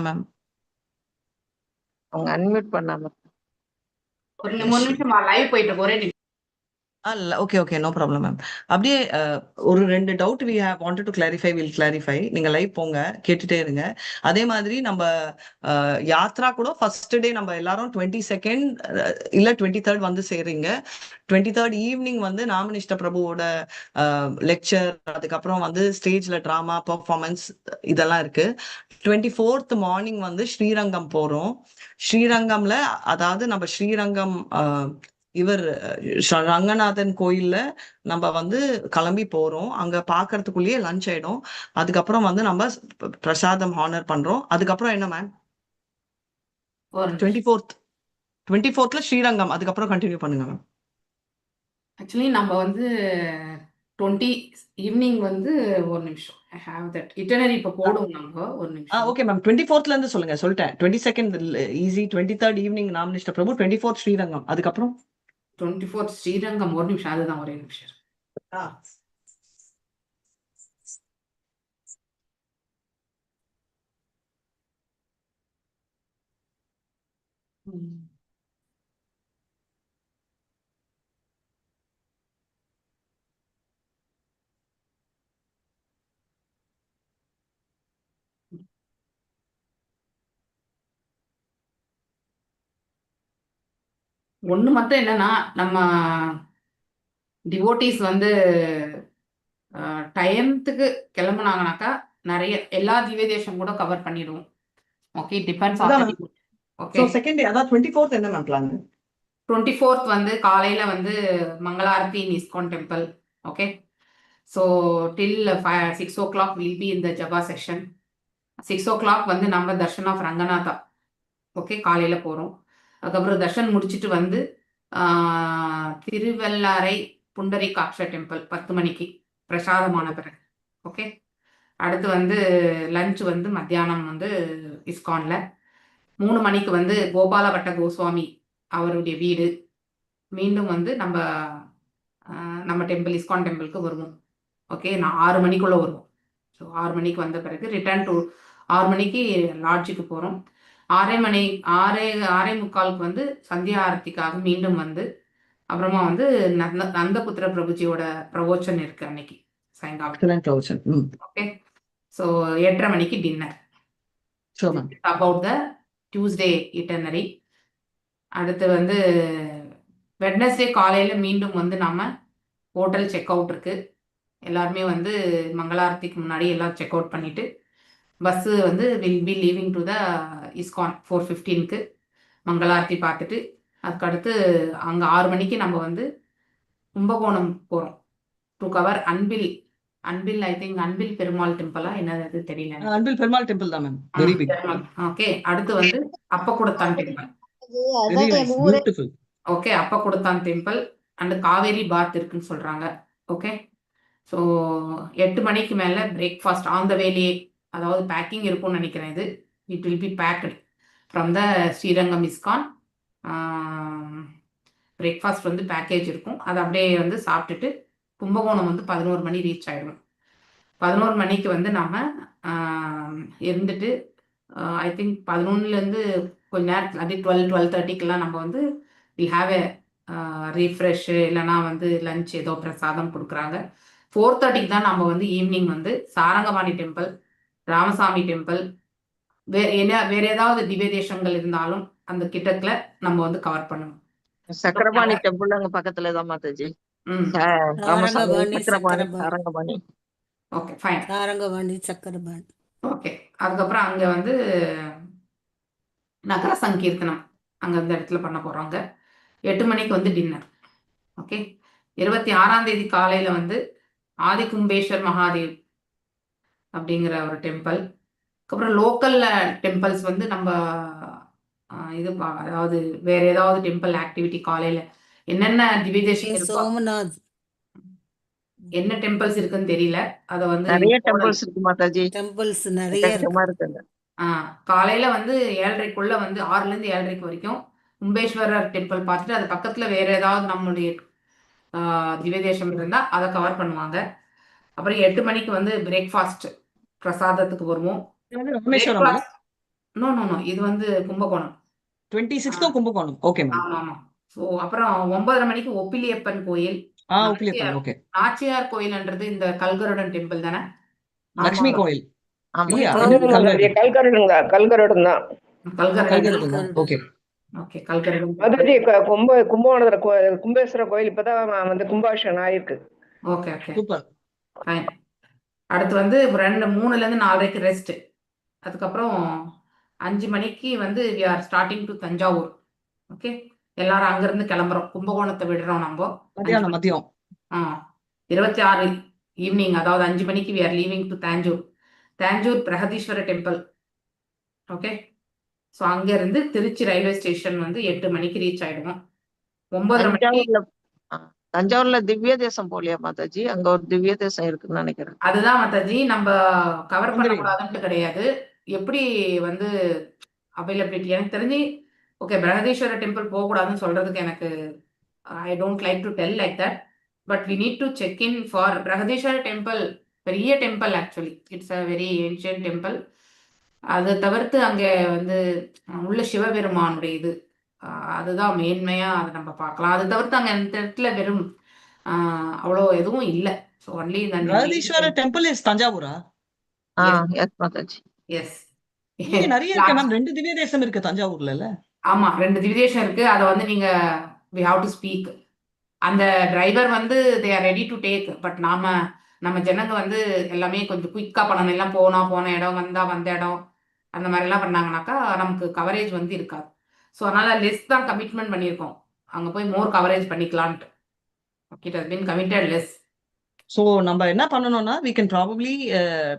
Ma'am. அவங்க unmute பண்ணாம. ஒரு 3 நிமிஷம் லைவ் போயிட்டு இருக்கு. ஒரே நிமிஷம். ஓகே. No problem ma'am. அப்படியே ஒரு 2 doubt we have wanted to clarify, will clarify. நீங்க லைவ் போங்க, கேட்டுட்டே இருங்க. அதே மாதிரி நம்ம யாத்ரா கூட ஃபர்ஸ்ட் டே நம்ம எல்லாரும் 22nd இல்ல 23rd வந்து சேர்றீங்க. 23rd ஈவினிங் வந்து நாமனிஷ்ட பிரபுவோட லெக்சர், அதுக்கப்புறம் வந்து ஸ்டேஜ்ல டிராமா பெர்ஃபார்மன்ஸ் இதெல்லாம் இருக்கு. 24th மார்னிங் வந்து ஸ்ரீரங்கம் போறோம். ஸ்ரீரங்கம்ல அதாவது நம்ம ஸ்ரீரங்கம் இவர் ரங்கநாதன் கோயில்ல நம்ம வந்து கிளம்பி போறோம். அங்க பாக்குறதுக்குள்ளேயே லஞ்ச் ஆயிடும். அதுக்கப்புறம் வந்து நம்ம பிரசாதம் ஹானர் பண்றோம். அதுக்கப்புறம் என்ன மேம்? 24th ஸ்ரீரங்கம். அதுக்கப்புறம் கண்டினியூ பண்ணுங்க மேம். ஆக்சுவலி நம்ம வந்து 20 ஈவினிங் வந்து ஒரு நிமிஷம். ஐ ஹேவ் தட் இட்டனரி இப்போ போடுவோம் நம்ம. ஒரு நிமிஷம். Okay ma'am. 24th இருந்து சொல்லிட்டேன். 22nd ஈஸி, 23rd ஈவினிங் நாமனிஷ்ட பிரபு, 24th ஸ்ரீரங்கம். அதுக்கப்புறம் 24th ஸ்ரீரங்கம். ஒரு நிமிஷம், அதுதான் ஒரே நிமிஷம். ஒண்ணு மட்டும் என்னன்னா, நம்ம டிவோட்டிஸ் வந்து டைம்த்துக்கு கிளம்புனாங்கனாக்கா நிறைய எல்லா திவ்ய தேசம் கூட கவர் பண்ணிடுவோம். Okay, depends on the devotee. Okay, second day அதாவது 24th என்ன மேம் பிளான்? 24th வந்து காலையில வந்து mangalarati in ISKCON temple. Okay, so till 6 o'clock will be இந்த ஜபா செஷன். 6 o'clock வந்து நம்ம தர்ஷன் ஆஃப் ரங்கநாதா. ஓகே, காலையில போறோம். அதுக்கப்புறம் தர்ஷன் முடிச்சுட்டு வந்து திருவெல்லாரை புண்டரிகாட்ச டெம்பிள் 10 மணிக்கு பிரசாதமான பிறகு. ஓகே, அடுத்து வந்து லஞ்ச் வந்து மத்தியானம் வந்து இஸ்கான்ல 3 மணிக்கு வந்து கோபாலபட்ட கோஸ்வாமி அவருடைய வீடு. மீண்டும் வந்து நம்ம டெம்பிள் இஸ்கான் டெம்பிளுக்கு வருவோம். ஓகே, நான் 6 மணிக்குள்ள வருவோம். ஸோ 6 மணிக்கு வந்த பிறகு ரிட்டர்ன் டு 6 மணிக்கு லாட்ஜுக்கு போகிறோம். 6:45 வந்து சந்தியா ஆரத்திக்காக மீண்டும் வந்து அப்புறமா வந்து நந்தபுத்திர பிரபுஜியோட பிரவோச்சன் இருக்கு அன்னைக்கு சாயங்காலம். ஓகே, ஸோ 8:30 மணிக்கு dinner. About the Tuesday itinerary. அடுத்து வந்து வெட்னஸ்டே காலையில மீண்டும் வந்து நம்ம ஹோட்டல் செக் அவுட் இருக்கு. எல்லாருமே வந்து மங்களாரத்திக்கு முன்னாடி எல்லாம் செக் அவுட் பண்ணிட்டு பஸ்ஸு வந்து will be leaving to the ISKCON 4:15க்கு மங்களாரத்தி பார்த்துட்டு அதுக்கடுத்து அங்கே 6 மணிக்கு நம்ம வந்து கும்பகோணம் போகிறோம் to cover Anbil. I think Anbil Perumal டெம்பிளா என்னது தெரியல. அன்பில் பெருமாள் டெம்பிள் தான் மேம். Very big. ஓகே, அடுத்து வந்து Appakudathan temple. Okay, Appakudathan temple and Kaveri bath இருக்குன்னு சொல்றாங்க. ஓகே, ஸோ 8 மணிக்கு மேலே பிரேக்ஃபாஸ்ட் ஆன் த வேலையே, அதாவது பேக்கிங் இருக்கும்னு நினைக்கிறேன். இது it will be packed from the Srirangam ISKCON. Breakfast வந்து பேக்கேஜ் இருக்கும். அதை அப்படியே வந்து சாப்பிட்டுட்டு கும்பகோணம் வந்து 11 மணி ரீச் ஆகிடும். 11 மணிக்கு வந்து நம்ம இருந்துட்டு ஐ திங்க் 11லேருந்து கொஞ்ச நேரத்தில் அது 12:30க்கெல்லாம் நம்ம வந்து வில் ஹாவ் எ ரீஃப்ரெஷ்ஷு இல்லைனா வந்து லஞ்ச் ஏதோ பிரசாதம் கொடுக்குறாங்க. 4:30க்கு தான் நம்ம வந்து ஈவினிங் வந்து சாரங்கபாணி டெம்பிள், ராமசாமி டெம்பிள், வேற ஏதாவது திவ்ய தேசங்கள் இருந்தாலும் அந்த கிட்டத்துல நம்ம வந்து கவர் பண்ணணும். சக்கரபாணி டெம்பிள் அங்க பக்கத்துல தான் Mataji. Sarangapani. Okay, fine. Sarangapani, Chakrapani. Okay, அதுக்கப்புறம் அங்க வந்து நகர சங்கீர்த்தனம் அங்க அந்த இடத்துல பண்ண போறாங்க. 8 மணிக்கு வந்து டின்னர். ஓகே, 26ஆம் தேதி காலையில வந்து ஆதிகும்பேஸ்வர் மகாதேவ் அப்படிங்கிற ஒரு டெம்பிள். அதுக்கப்புறம் லோக்கல்ல டெம்பிள்ஸ் வந்து நம்ம இது அதாவது வேற ஏதாவது டெம்பிள் ஆக்டிவிட்டி காலையில என்னென்ன திவ்யதேசம் சோமநாத் என்ன டெம்பிள்ஸ் இருக்குன்னு தெரியல. அத வந்து நிறைய டெம்பிள்ஸ் இருக்கு மாதாஜி. டெம்பிள்ஸ் நிறைய இருக்கு. காலையில வந்து 7:30க்குள்ள வந்து 6லேருந்து 7:30 வரைக்கும் கும்பேஸ்வரர் டெம்பிள் பார்த்துட்டு அது பக்கத்துல வேற ஏதாவது நம்மளுடைய திவ்யதேசம் இருந்தா அதை கவர் பண்ணுவாங்க. அப்புறம் 8 மணிக்கு வந்து பிரேக்ஃபாஸ்ட் பிரசாதத்துக்கு வருவோம். நோ நோ நோ இது வந்து Kumbakonam. 26th Kumbakonam. Okay ma'am. ஆமா ஆமா. ஸோ அப்புறம் 9:30 மணிக்கு ஒப்பிலியப்பன் கோயில். உப்பிலியப்பன். ஓகே. நாச்சியார் கோயில்ன்றது இந்த கல்கருடன் டெம்பிள் தானே? லக்ஷ்மி ஆமாங்க. கோயில் ஆமா. இல்லையா? மாதாஜி கல்கருடுங்க, கல்கருடன் தான். கல்கருடன். கல்கருடன் தான். ஓகே. ஓகே கல்கருடன். மாதாஜி கும்பகோணத்துல கும்பேஸ்வரர் கோயில் இப்பதான் வந்து கும்பாபிஷேகம் ஆயிருக்கு. Okay okay super. ஃபைன். அடுத்து வந்து 3லேருந்து 4:30க்கு ரெஸ்ட். அதுக்கப்புறம் 5 மணிக்கு வந்து we are starting to Thanjavur. Okay எல்லாரும் அங்கிருந்து கிளம்புறோம். கும்பகோணத்தை விடுறோம் நம்ம. மதியம் 26 ஈவினிங், அதாவது 5 மணிக்கு we are leaving to Tanjore Brihadeeswara temple. Okay so அங்கேருந்து திருச்சி ரயில்வே ஸ்டேஷன் வந்து 8 மணிக்கு ரீச் ஆயிடுவோம். 9:30 மணிக்கு தஞ்சாவூர்ல திவ்ய தேசம் போலியா மாதாஜி? அங்க ஒரு திவ்ய தேசம் இருக்குன்னு நினைக்கிறேன். அதுதான் மாதாஜி நம்ம கவர் பண்ணக்கூடாதுன்ட்டு கிடையாது. எப்படி வந்து அவைலபிலிட்டி எனக்கு தெரிஞ்சு ஓகே பிரகதீஸ்வர டெம்பிள் போகக்கூடாதுன்னு சொல்றதுக்கு எனக்கு I don't like to tell like that. But we need to check in for Brihadeeswara temple. பெரிய temple actually. It's a very ancient temple. அதை தவிர்த்து அங்கே வந்து உள்ள சிவபெருமானுடைய இது அதுதான் மேன்மையா அதை நம்ம பார்க்கலாம். அது தவிர்த்து அங்கே அந்த இடத்துல வெறும் அவ்வளோ எதுவும் இல்லை. So only Brihadeeswara temple is தஞ்சாவூரா? எஸ் மாதாஜி. எஸ் இங்க நிறைய இருக்கு மேம். 2 திவ்ய தேசம் இருக்கு தஞ்சாவூர்ல இல்ல? ஆமா 2 திவ்யதேசம் இருக்கு. அதை வந்து நீங்க we have to speak. அந்த டிரைவர் வந்து they are ready to take. But நம்ம ஜனங்க வந்து எல்லாமே கொஞ்சம் குயிக்கா பண்ணணும். எல்லாம் போன இடம் வந்த இடம் அந்த மாதிரி எல்லாம் பண்ணாங்கனாக்கா நமக்கு கவரேஜ் வந்து இருக்காது. ஸோ அதனால லெஸ் தான் கமிட்மெண்ட் பண்ணியிருக்கோம். அங்க போய் மோர் கவரேஜ் பண்ணிக்கலான்ட்டு. Okay it has been committed less. So நம்ம என்ன பண்ணணும்னா we can probably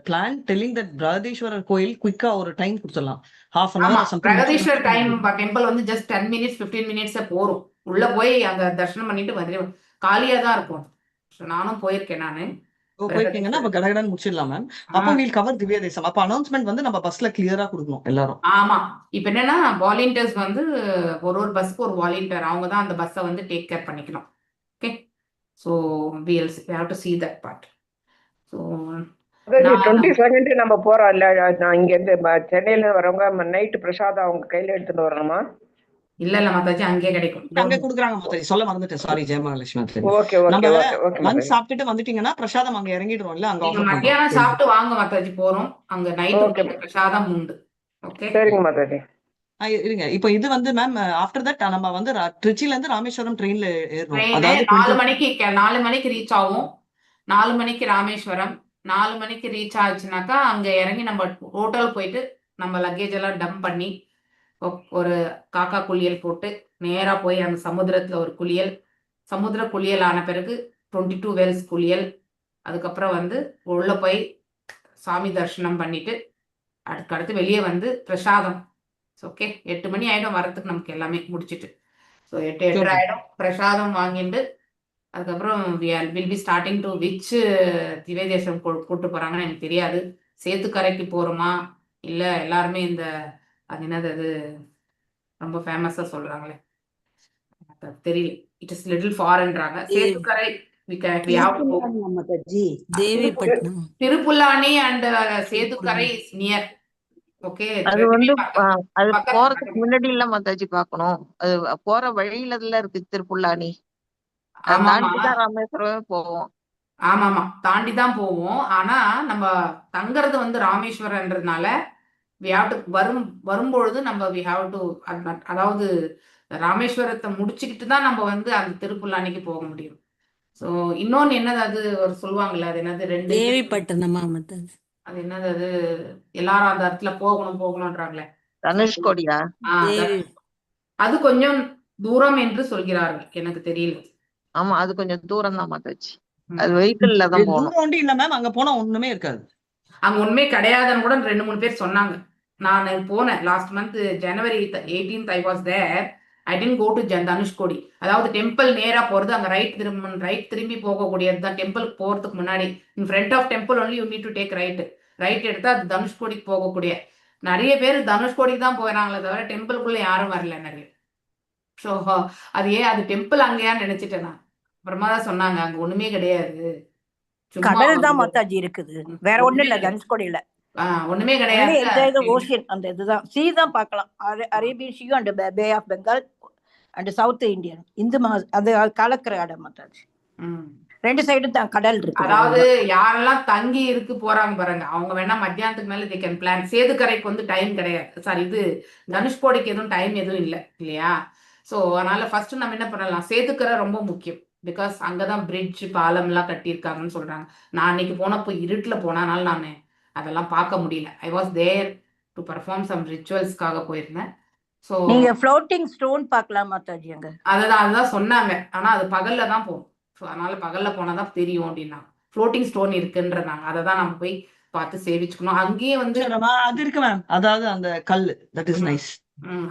plan telling that Brihadeeswarar கோயில் குயிக்கா ஒரு டைம் கொடுத்துடலாம். half an hour ஆமா or something. Brihadeeswar time temple வந்து ஜஸ்ட் 10 minutes 15 minutes போரும். உள்ள போய் அங்க தரிசனம் பண்ணிட்டு வந்து காலியா தான் இருக்கும். நானும் போயிருக்கேன். நானு போயிருக்கீங்கன்னா அப்ப கடகடன் முடிச்சிடலாம் மேம். அப்போ வீல் கவர் திவ்ய தேசம். அப்ப அனௌன்ஸ்மெண்ட் வந்து நம்ம பஸ்ல கிளியரா கொடுக்கணும் எல்லாரும். ஆமா இப்ப என்னன்னா வாலண்டியர்ஸ் வந்து ஒரு பஸ்க்கு ஒரு வாலண்டியர் அவங்க தான் அந்த பஸ்ஸை வந்து டேக் கேர் பண்ணிக்கணும். Okay so we have to see that part. So 22nd நம்ம போறோம் இல்ல? நான் இங்க இருந்து சென்னையில வரவங்க நைட்டு பிரசாதம் அவங்க கையில எடுத்துட்டு வரணுமா? இல்ல மாதாஜி அங்கேயே கிடைக்கும். அங்க குடுக்குறாங்க மாதாஜி. சொல்ல மறந்துட்டேன். சாரி ஜெயமகாலட்சுமி. ஓகே நம்ம ஓகே லஞ்ச் சாப்பிட்டுட்டு வந்துட்டீங்கன்னா பிரசாதம் அங்க இறங்கிடுறோம் இல்ல? அங்க நீங்க ஆஃபர் மத்தியானம் சாப்பிட்டு வாங்க மாதாஜி போறோம். அங்க நைட்டு பிரசாதம் உண்டு. ஓகே சரிங்க மாதாஜி. இருங்க. இப்போ இது வந்து மேம் ஆஃப்டர் தட் நம்ம வந்து திருச்சில இருந்து ராமேஸ்வரம் ட்ரெயின்ல ஏறுறோம். ட்ரெயின் அதாவது 4 மணிக்கு ரீச் ஆகும். 4 மணிக்கு ராமேஸ்வரம். 4 மணிக்கு ரீச் ஆச்சுனாக்கா அங்க இறங்கி நம்ம ஹோட்டல் போயிட்டு நம்ம லக்கேஜ் எல்லாம் டம்ப் பண்ணி ஒரு காக்கா குளியல் போட்டு நேரா போய் அந்த சமுத்திரத்துல ஒரு குளியல். சமுத்திர குளியல் ஆன பிறகு 22 வெல்ஸ் குளியல். அதுக்கப்புறம் வந்து உள்ள போய் சாமி தரிசனம் பண்ணிட்டு அடுத்து வெளியே வந்து பிரசாதம். ஓகே 8 மணி ஆயிடும் வரத்துக்கு நமக்கு எல்லாமே முடிச்சிட்டு. ஸோ 8:30 ஆயிடும். பிரசாதம் வாங்கிட்டு அதுக்கப்புறம் will be starting to which திவ்ய தேசம் கூட்டு போறாங்கன்னு எனக்கு தெரியாது. சேத்துக்கரைக்கு போறோமா இல்ல எல்லாருமே இந்த அது என்னது அது ரொம்ப ஃபேமஸா சொல்றாங்களே தெரியல. இட் இஸ் லிட்டில் ஃபார்ன்றாங்க. Sethukarai Devipattinam Thiruppullani and Sethukarai is near. Okay அது வந்து அது போறதுக்கு முன்னாடி இல்ல மாதாஜி பாக்கணும். அது போற வழியில இருக்கு திருப்புல்லானி. தாண்டிதான் ராமேஸ்வரமே போவோம். ஆமாமா தாண்டி தான் போவோம். ஆனா நம்ம தங்கறது வந்து ராமேஸ்வரன்றதுனால வரும்பொழுது நம்ம அதாவது ராமேஸ்வரத்தை முடிச்சுக்கிட்டு தான் நம்ம வந்து அந்த திருப்புல்லானிக்கு போக முடியும். ஸோ இன்னொன்னு என்னது அது ஒரு சொல்லுவாங்கல்ல அது என்னது 2 தேவிப்பட்டினமா அது என்னது அது எல்லாரும் அந்த இடத்துல போகணும்ன்றாங்களே தனுஷ்கோடியா? அது கொஞ்சம் தூரம் என்று சொல்கிறார்கள். எனக்கு தெரியல. ஆமா அது கொஞ்சம் தூரம் தான் மாதாஜி. அது வெஹிக்கிள்ல தான் போகணும். தூரம் இல்ல மேம். அங்க போனா ஒண்ணுமே இருக்காது. அங்க உண்மை கிடையாதுன்னு கூட 2-3 பேர் சொன்னாங்க. நான் போனேன் last month January 18th I was there. I didn't go to Dhanushkodi. அதாவது டெம்பிள் நேரா போறது அங்க ரைட் திரும்பி போகக்கூடியது தான். டெம்பிளுக்கு போறதுக்கு முன்னாடி in front of temple only you need to take right எடுத்தா அது தனுஷ்கோடிக்கு போகக்கூடிய. நிறைய பேர் தனுஷ்கோடிக்கு தான் போயிறாங்களே தவிர டெம்பிளுக்குள்ள யாரும் வரல நிறைய. ஸோ அது டெம்பிள் அங்கேயான்னு நினைச்சிட்டேன் நான். அப்புறமா தான் சொன்னாங்க அங்க ஒண்ணுமே கிடையாது. கடல் தான் மாதாஜி இருக்குது. வேற ஒண்ணும் இல்ல தனுஷ்கோடியில. ஒண்ணுமே only கிடையாது. enjoy the ocean அந்த இதுதான் sea தான் பார்க்கலாம். அரேபியன் ஷீயும் and bay of Bengal and south Indian இந்த அது கலக்கிற இடம் மாத்தாச்சு. ம். ரெண்டு சைடும் தான் கடல் இருக்கு. அதாவது யாரெல்லாம் தங்கி இருக்கு போறாங்க பாருங்க, அவங்க வேணா மத்தியானத்துக்கு மேல they can plan. சேதுக்கரைக்கு வந்து டைம் கிடையாது, சாரி இது தனுஷ்கோடிக்கு எதுவும் டைம் எதுவும் இல்லை இல்லையா? ஸோ அதனால ஃபர்ஸ்ட் நம்ம என்ன பண்ணலாம், சேதுக்கரை ரொம்ப முக்கியம். பிகாஸ் அங்கதான் பிரிட்ஜ் பாலம் எல்லாம் கட்டியிருக்காங்கன்னு சொல்றாங்க. நான் அன்னைக்கு போனப்போ இருட்டுல போனனால நான் அதெல்லாம் பார்க்க முடியல. I was there to perform some ரிச்சுவல்ஸ்க்காக போயிருந்தேன். ஸோ நீங்க ஃப்ளோட்டிங் ஸ்டோன் பார்க்கலாம் மாதாஜி அங்க. அதுதான் சொன்னாங்க, ஆனா அது பகல்ல தான் போகும். ஸோ அதனால பகல்ல போனாதான் தெரியும் அப்படின்னா ஃப்ளோட்டிங் ஸ்டோன் இருக்குன்றதாங்க. அதை தான் நம்ம போய் பார்த்து சேவிச்சுக்கணும். அங்கேயே வந்து அது இருக்கு மேம், அதாவது அந்த கல் தட் இஸ் நைஸ்.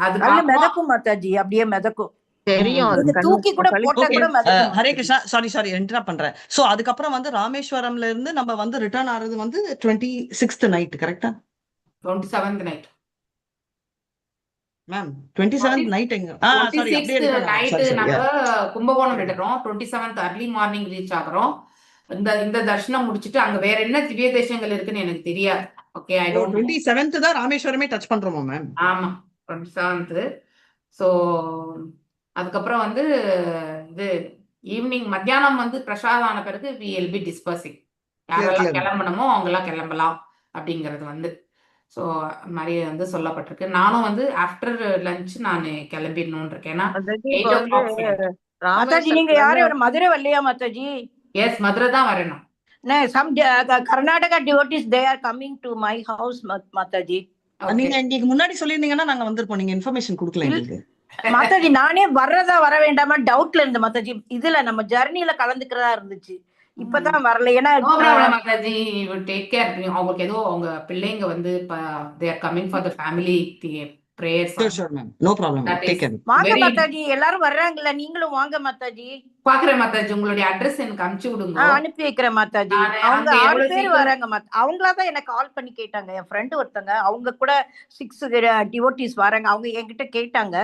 அது நல்ல மிதக்கும் மாதாஜி, அப்படியே மிதக்கும். தெரியும். நீங்க தூக்கி கூட போட்டா கூட மிதக்கும். ஹரே கிருஷ்ணா, சாரி இன்டரப்ட் பண்றேன். சோ அதுக்கப்புறம் வந்து ராமேஸ்வரம்ல இருந்து நம்ம வந்து ரிட்டர்ன் ஆறது வந்து 26th நைட் கரெக்டா? 27th night ma'am 27th night எங்க? சாரி, அப்படியே நைட்டு நம்ம கும்பகோணம் விடுறோம். 27th அர்லி morning reach ஆகுறோம். இந்த தர்ஷனம் முடிச்சிட்டு அங்க வேற என்ன திவ்ய தேசங்கள் இருக்குன்னு எனக்கு தெரியாது. ஓகே, ஐ டோன்ட் 27th தான் ராமேஸ்வரமே டச் பண்றோமா மேம்? ஆமா 27th. ஸோ அதுக்கப்புறம் வந்து இது ஈவினிங் மத்தியானம் வந்து பிரசாதம் ஆன பிறகு வி வில் பி டிஸ்பர்சிங். யாரெல்லாம் கிளம்பணுமோ அவங்கெல்லாம் கிளம்பலாம் அப்படிங்கிறது வந்து ஸோ மாதிரி வந்து சொல்லப்பட்டிருக்கு. நானும் வந்து ஆஃப்டர் லஞ்ச் நான் கிளம்பிடணும்னு இருக்கேன். ஏன்னா 8 o'clock flight. மாதாஜி நீங்க யாரும் மதுரை வரலையா மாதாஜி? எஸ், மதுரை தான் வரணும். some Karnataka devotees they are coming to my house Mataji. நீங்க இன்னைக்கு முன்னாடி சொல்லிருந்தீங்கன்னா நாங்க வந்திருப்போம். நீங்க இன்ஃபர்மேஷன் கொடுக்கல எங்களுக்கு. மாதாஜி நானே வர்றதா வர வேண்டாமா டவுட்ல இருந்த மாதாஜி. இதுல நம்ம ஜர்னில கலந்துக்கிறதா இருந்துச்சு, இப்பதான் வரல. ஏன்னா மாதாஜி டேக் கேர். அவங்களுக்கு ஏதோ அவங்க பிள்ளைங்க வந்து they are coming for the family prayers. Sure ma'am, no problem. Take care. வாங்க மாதாஜி, எல்லாரும் வர்றாங்கல்ல, நீங்களும் வாங்க மாதாஜி. பாக்குறேன் மாதாஜி, உங்களுடைய அட்ரஸ் எனக்கு அனுப்பிச்சு விடுங்க. அனுப்பி வைக்கிறேன் மாதாஜி. அவங்க 6 பேர் வராங்க. அவங்களாதான் எனக்கு கால் பண்ணி கேட்டாங்க. என் ஃப்ரெண்டு ஒருத்தங்க, அவங்க கூட 6 டிவோட்டிஸ் வராங்க. அவங்க என்கிட்ட கேட்டாங்க,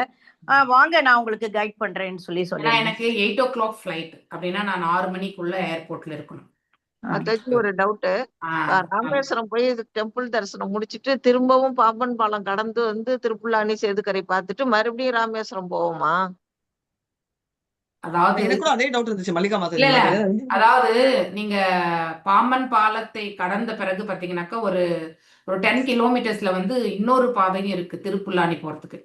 வாங்க நான் உங்களுக்கு கைட் பண்றேன்னு சொல்லி எனக்கு 8 o'clock flight அப்படின்னா நான் 6 மணிக்குள்ள ஏர்போர்ட்ல இருக்கணும். அதாச்சு ஒரு டவுட். ராமேஸ்வரம் போய் டெம்பிள் தரிசனம் முடிச்சிட்டு திரும்பவும் பாம்பன் பாலம் கடந்து வந்து திருப்புல்லானி சேதுக்கரை பார்த்துட்டு மறுபடியும் ராமேஸ்வரம் போவோமா? அதாவது எனக்கும் அதே டவுட் இருந்துச்சு மல்லிகா மாதாஜி. அதாவது நீங்க பாம்பன் பாலத்தை கடந்த பிறகு பாத்தீங்கன்னாக்கா ஒரு 10 கிலோமீட்டர்ஸ்ல வந்து இன்னொரு பாதையும் இருக்கு திருப்புல்லானி போறதுக்கு.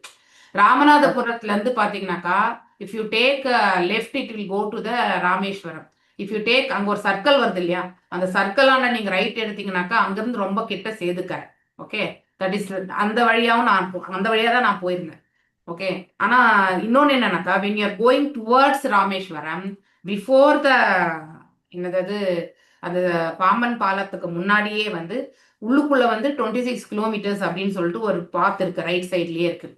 ராமநாதபுரத்துல இருந்து பாத்தீங்கன்னாக்கா if you take left it will go to the Rameswaram. If you take அங்க ஒரு சர்க்கிள் வருது இல்லையா, அந்த சர்க்கிளான நீங்க ரைட் எடுத்தீங்கன்னாக்கா அங்கிருந்து ரொம்ப கிட்ட சேதுக்கரை. ஓகே, தட் இஸ் அந்த வழியாவும் அந்த வழியா தான் நான் போயிருந்தேன். ஓகே, ஆனா இன்னொன்னு என்னன்னாக்கா when you are going towards Rameswaram before the என்னது அந்த பாம்பன் பாலத்துக்கு முன்னாடியே வந்து உள்ளுக்குள்ள வந்து 26 கிலோமீட்டர்ஸ் அப்படின்னு சொல்லிட்டு ஒரு பாத் இருக்கு, ரைட் சைட்லயே இருக்கு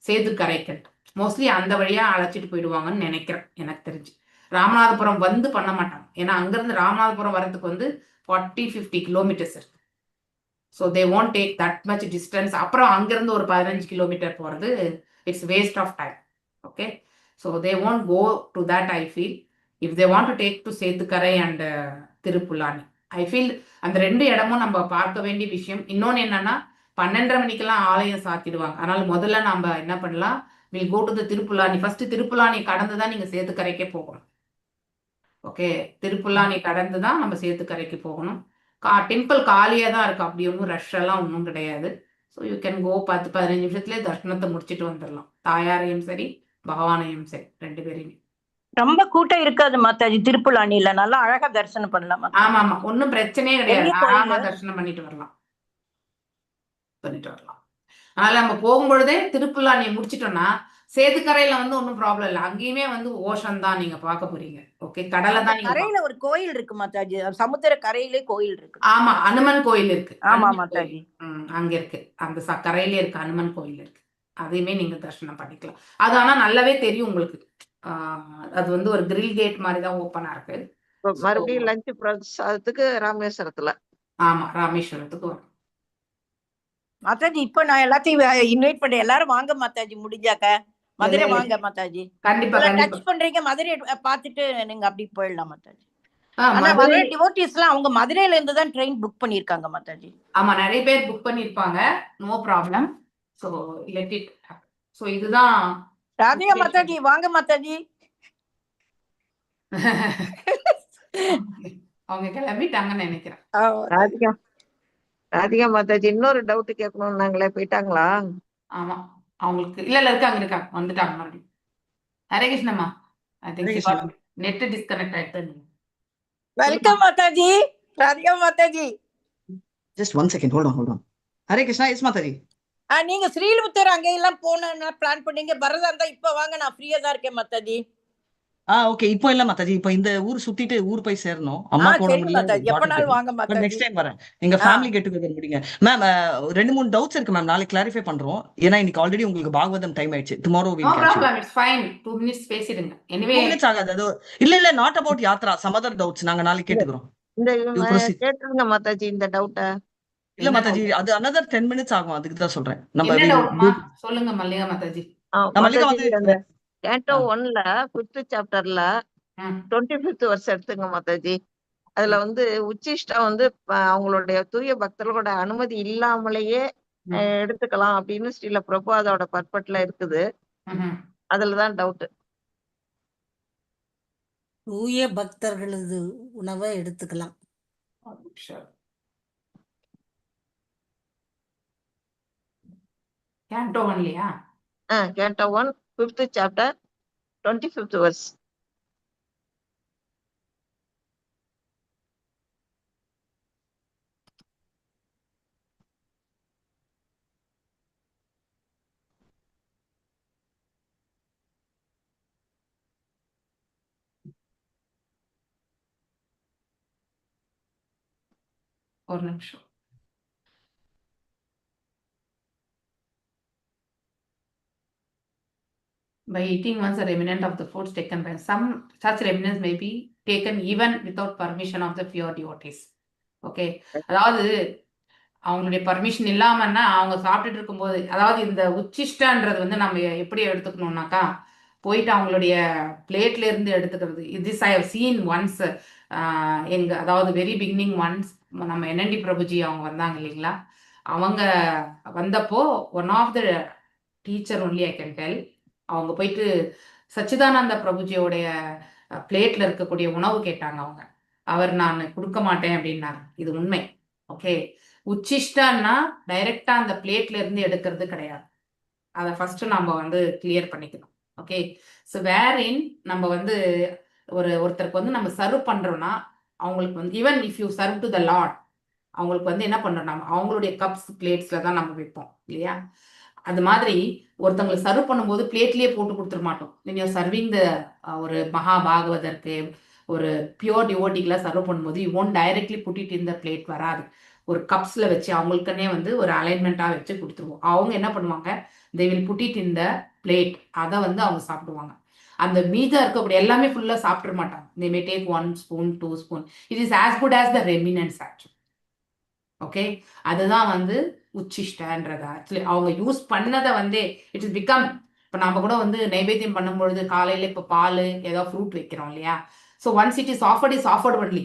சேதுக்கரைக்கு. மோஸ்ட்லி அந்த வழியா அழைச்சிட்டு போயிடுவாங்கன்னு நினைக்கிறேன், எனக்கு தெரிஞ்சு. ராமநாதபுரம் வந்து பண்ண மாட்டாங்க, ஏன்னா அங்கிருந்து ராமநாதபுரம் வரதுக்கு வந்து 40-50 கிலோமீட்டர்ஸ் இருக்கு. So they won't take that much distance. அப்புறம் அங்கிருந்து ஒரு 15 கிலோமீட்டர் போறது it's waste of time. Okay, so they won't go to that. I feel if they want to take to Sethukarai and Thiruppullani, I feel அந்த 2 இடமும் நம்ம பார்க்க வேண்டிய விஷயம். இன்னொன்னு என்னன்னா 12:30 மணிக்கெல்லாம் ஆலயம் சாத்திடுவாங்க. அதனால முதல்ல நம்ம என்ன பண்ணலாம், will go to the Thiruppullani. First Thiruppullani கடந்து தான் நீங்க சேத்துக்கரைக்கே போகணும். ஓகே, திருப்புல்லானி கடந்து தான் நம்ம சேத்துக்கரைக்கு போகணும். டெம்பிள் காலியா தான் இருக்கு, அப்படி ஒன்றும் ரஷ் எல்லாம் ஒன்றும் கிடையாது. ஸோ யூ கேன் கோ 10-15 நிமிஷத்துலேயே தர்ஷனத்தை முடிச்சுட்டு வந்துடலாம். தாயாரையும் சரி பகவானையும் சரி 2 பேரையும். ரொம்ப கூட்டம் இருக்காது மாதாஜி திருப்புல்லானில, நல்லா அழகா தரிசனம் பண்ணலாம். ஆமா, ஒன்றும் பிரச்சனையே கிடையாது, ஆமா தரிசனம் பண்ணிட்டு வரலாம். அதனால நம்ம போகும்பொழுதே திருப்புல்லானியை முடிச்சிட்டோம்னா சேதுக்கரையில வந்து ஒன்றும் ப்ராப்ளம் இல்லை. அங்கேயுமே வந்து ஓஷன் தான் நீங்க பார்க்க போறீங்க. ஓகே, கடலை தான். கரையில ஒரு கோயில் இருக்கு மாதாஜி, சமுத்திர கரையிலே கோயில் இருக்கு. ஆமா, அனுமன் கோயில் இருக்கு. ஆமா மாதாஜி, அங்க இருக்கு, அந்த கரையிலே இருக்கு அனுமன் கோயில் இருக்கு. அதையுமே நீங்க தரிசனம் பண்ணிக்கலாம். அது ஆனா நல்லாவே தெரியும் உங்களுக்கு. அது வந்து ஒரு கிரில் கேட் மாதிரி தான் ஓப்பனா இருக்கு. மறுபடியும் லஞ்ச் பிரசாதத்துக்கு ராமேஸ்வரத்துல. ஆமா, ராமேஸ்வரத்துக்கு வரும் மாதாஜி. இப்ப நான் எல்லாத்தையும் இன்வைட் பண்ண, எல்லாரும் வாங்க மாதாஜி, முடிஞ்சாக்க மதுரை வாங்க மாதாஜி. கண்டிப்பா டச் பண்றீங்க, மதுரை பார்த்துட்டு நீங்க அப்படி போயிடலாம் மாதாஜி. ஆனா மதுரை வர டிவோட்டிஸ் எல்லாம் அவங்க மதுரையில இருந்து தான் ட்ரெயின் புக் பண்ணிருக்காங்க மாதாஜி. ஆமா நிறைய பேர் புக் பண்ணிருப்பாங்க, no problem. So let it. So இதுதான் ராதிகா மாதாஜி வாங்க மாதாஜி. அவங்க கிளம்பிட்டாங்கன்னு நினைக்கிறேன். ராதிகா ராதிகா மாதாஜி இன்னொரு டவுட் கேட்கணும் நாங்களே, போயிட்டாங்களா? ஆமா அவங்களுக்கு இல்ல இருக்காங்க வந்துட்டாங்க மறுபடியும். ஹரே கிருஷ்ணம்மா. ஐ திங்க் நெட் டிஸ்கனெக்ட் ஆயிட்டு. Welcome Mataji. Radhika Mataji Just 1 second. Hold on. Hare Krishna. Yes, Mataji. நீங்க ஸ்ரீலிபுத்தூர் அங்க எல்லாம் போன பிளான் பண்ணீங்க, வரதா இருந்தா இப்ப வாங்க, நான் ஃப்ரீயா தான் இருக்கேன் மாதாஜி. ஓகே. இப்போ இல்ல மாதாஜி. இப்போ இந்த ஊர் சுத்திட்டு ஊர் போய் சேரணும். அம்மா கூட சரி முடியல. மாதாஜி, எப்பனாலும் வாங்க மாதாஜி. நெக்ஸ்ட் டைம் வரேன். எங்க ஃபேமிலி கெட் டுகெதர் முடிங்க. மேம் 2-3 டவுட்ஸ் இருக்கு மேம். நாளைக்கு கிளாரிஃபை பண்றோம். ஏன்னா இன்னைக்கு ஆல்ரெடி உங்களுக்கு பாகவதம் டைம் ஆயிடுச்சு. Tomorrow no problem, it's fine. 2 minutes பேசிடுங்க. எனிவே 2 minutes ஆகாது. அது இல்ல not about yatra. Some other doubts நாங்க நாளைக்கு கேட்டுக்கிறோம். இந்த You proceed. கேட்டுருங்க மாதாஜி இந்த டவுட்ட. இல்ல மாதாஜி, அது another 10 minutes ஆகும். அதுக்கு தான் சொல்றேன். நம்ம என்ன டவுட்மா சொல்லுங்க மல்லிகா மாதாஜி. மல்லிகா மாதாஜி வந்து அந்த கேண்டோ 1ல 5th சாப்டர்ல 25th வருஷம் எடுத்துங்க மாதாஜி. அதுல வந்து உச்சிஷ்டா வந்து அவங்களுடைய தூய பக்தர்களோட அனுமதி இல்லாமலேயே எடுத்துக்கலாம் அப்படின்னு ஸ்ரீல பிரபுபாதோட பர்பட்ல இருக்குது. அதுலதான் டவுட். தூய பக்தர்களது உணவை எடுத்துக்கலாம். கேண்டோ 1லயா? Canto 1 5th chapter 25th verse. ஒரு நிமிஷம். By eating once a remnant of the foods taken by some such remnants may be taken even without permission of the pure devotees. Okay, அதாவது அவங்களுடைய permission இல்லாமன்னா அவங்க சாப்பிட்டுட்டு இருக்கும்போது, அதாவது இந்த உச்சிஷ்டன்றது வந்து நம்ம எப்படி எடுத்துக்கணும்னாக்கா, போயிட்டு அவங்களுடைய பிளேட்ல இருந்து எடுத்துக்கிறது. This I have seen once. அதாவது வெரி பிகினிங் ஒன்ஸ் நம்ம என்என்டி பிரபுஜி அவங்க வந்தாங்க இல்லைங்களா, அவங்க வந்தப்போ one of the teacher only I can tell, அவங்க போயிட்டு சச்சிதானந்த பிரபுஜியோடைய பிளேட்ல இருக்கக்கூடிய உணவு கேட்டாங்க அவங்க. அவர் நான் கொடுக்க மாட்டேன் அப்படின்னாரு. இது உண்மை. ஓகே, உச்சிஷ்டான்னா டைரக்டா அந்த பிளேட்ல இருந்து எடுக்கிறது கிடையாது. அதை ஃபர்ஸ்ட் நம்ம வந்து கிளியர் பண்ணிக்கணும். ஓகே, ஸோ வேரின் நம்ம வந்து ஒருத்தருக்கு வந்து நம்ம சர்வ் பண்றோம்னா அவங்களுக்கு வந்து even if you serve to the Lord, அவங்களுக்கு வந்து என்ன பண்றோம், நம்ம அவங்களுடைய கப்ஸ் பிளேட்ஸ்ல தான் நம்ம வைப்போம் இல்லையா. அது மாதிரி ஒருத்தவங்களுக்கு சர்வ் பண்ணும்போது பிளேட்லயே போட்டு கொடுத்துட மாட்டோம். நீங்க சர்விங் த ஒரு மகா பாகவதற்கு ஒரு பியோர் டிவோட்டிக்கெல்லாம் சர்வ் பண்ணும்போது யூ ஒன்ட் டைரக்ட்லி புட்டிட் இந்த பிளேட் வராது. ஒரு கப்ஸ்ல வச்சு அவங்களுக்குன்னே வந்து ஒரு அலைன்மெண்டா வச்சு கொடுத்துருவோம். அவங்க என்ன பண்ணுவாங்க, they will put it in the plate. அதை வந்து அவங்க சாப்பிடுவாங்க. அந்த மீதம் இருக்கக்கூடிய எல்லாமே ஃபுல்லா சாப்பிட மாட்டாங்க. They may take 1 spoon 2 spoon. It is as good as the remnants actually. Okay, அதுதான் வந்து உச்சிஷ்டன்றது. ஆக்சுவலி அவங்க யூஸ் பண்ணதை வந்து இட் இஸ் பிகம். இப்போ நம்ம கூட வந்து நைவேத்தியம் பண்ணும்பொழுது காலையில இப்போ பால் ஏதோ ஃப்ரூட் வைக்கிறோம் இல்லையா. So once it is offered only.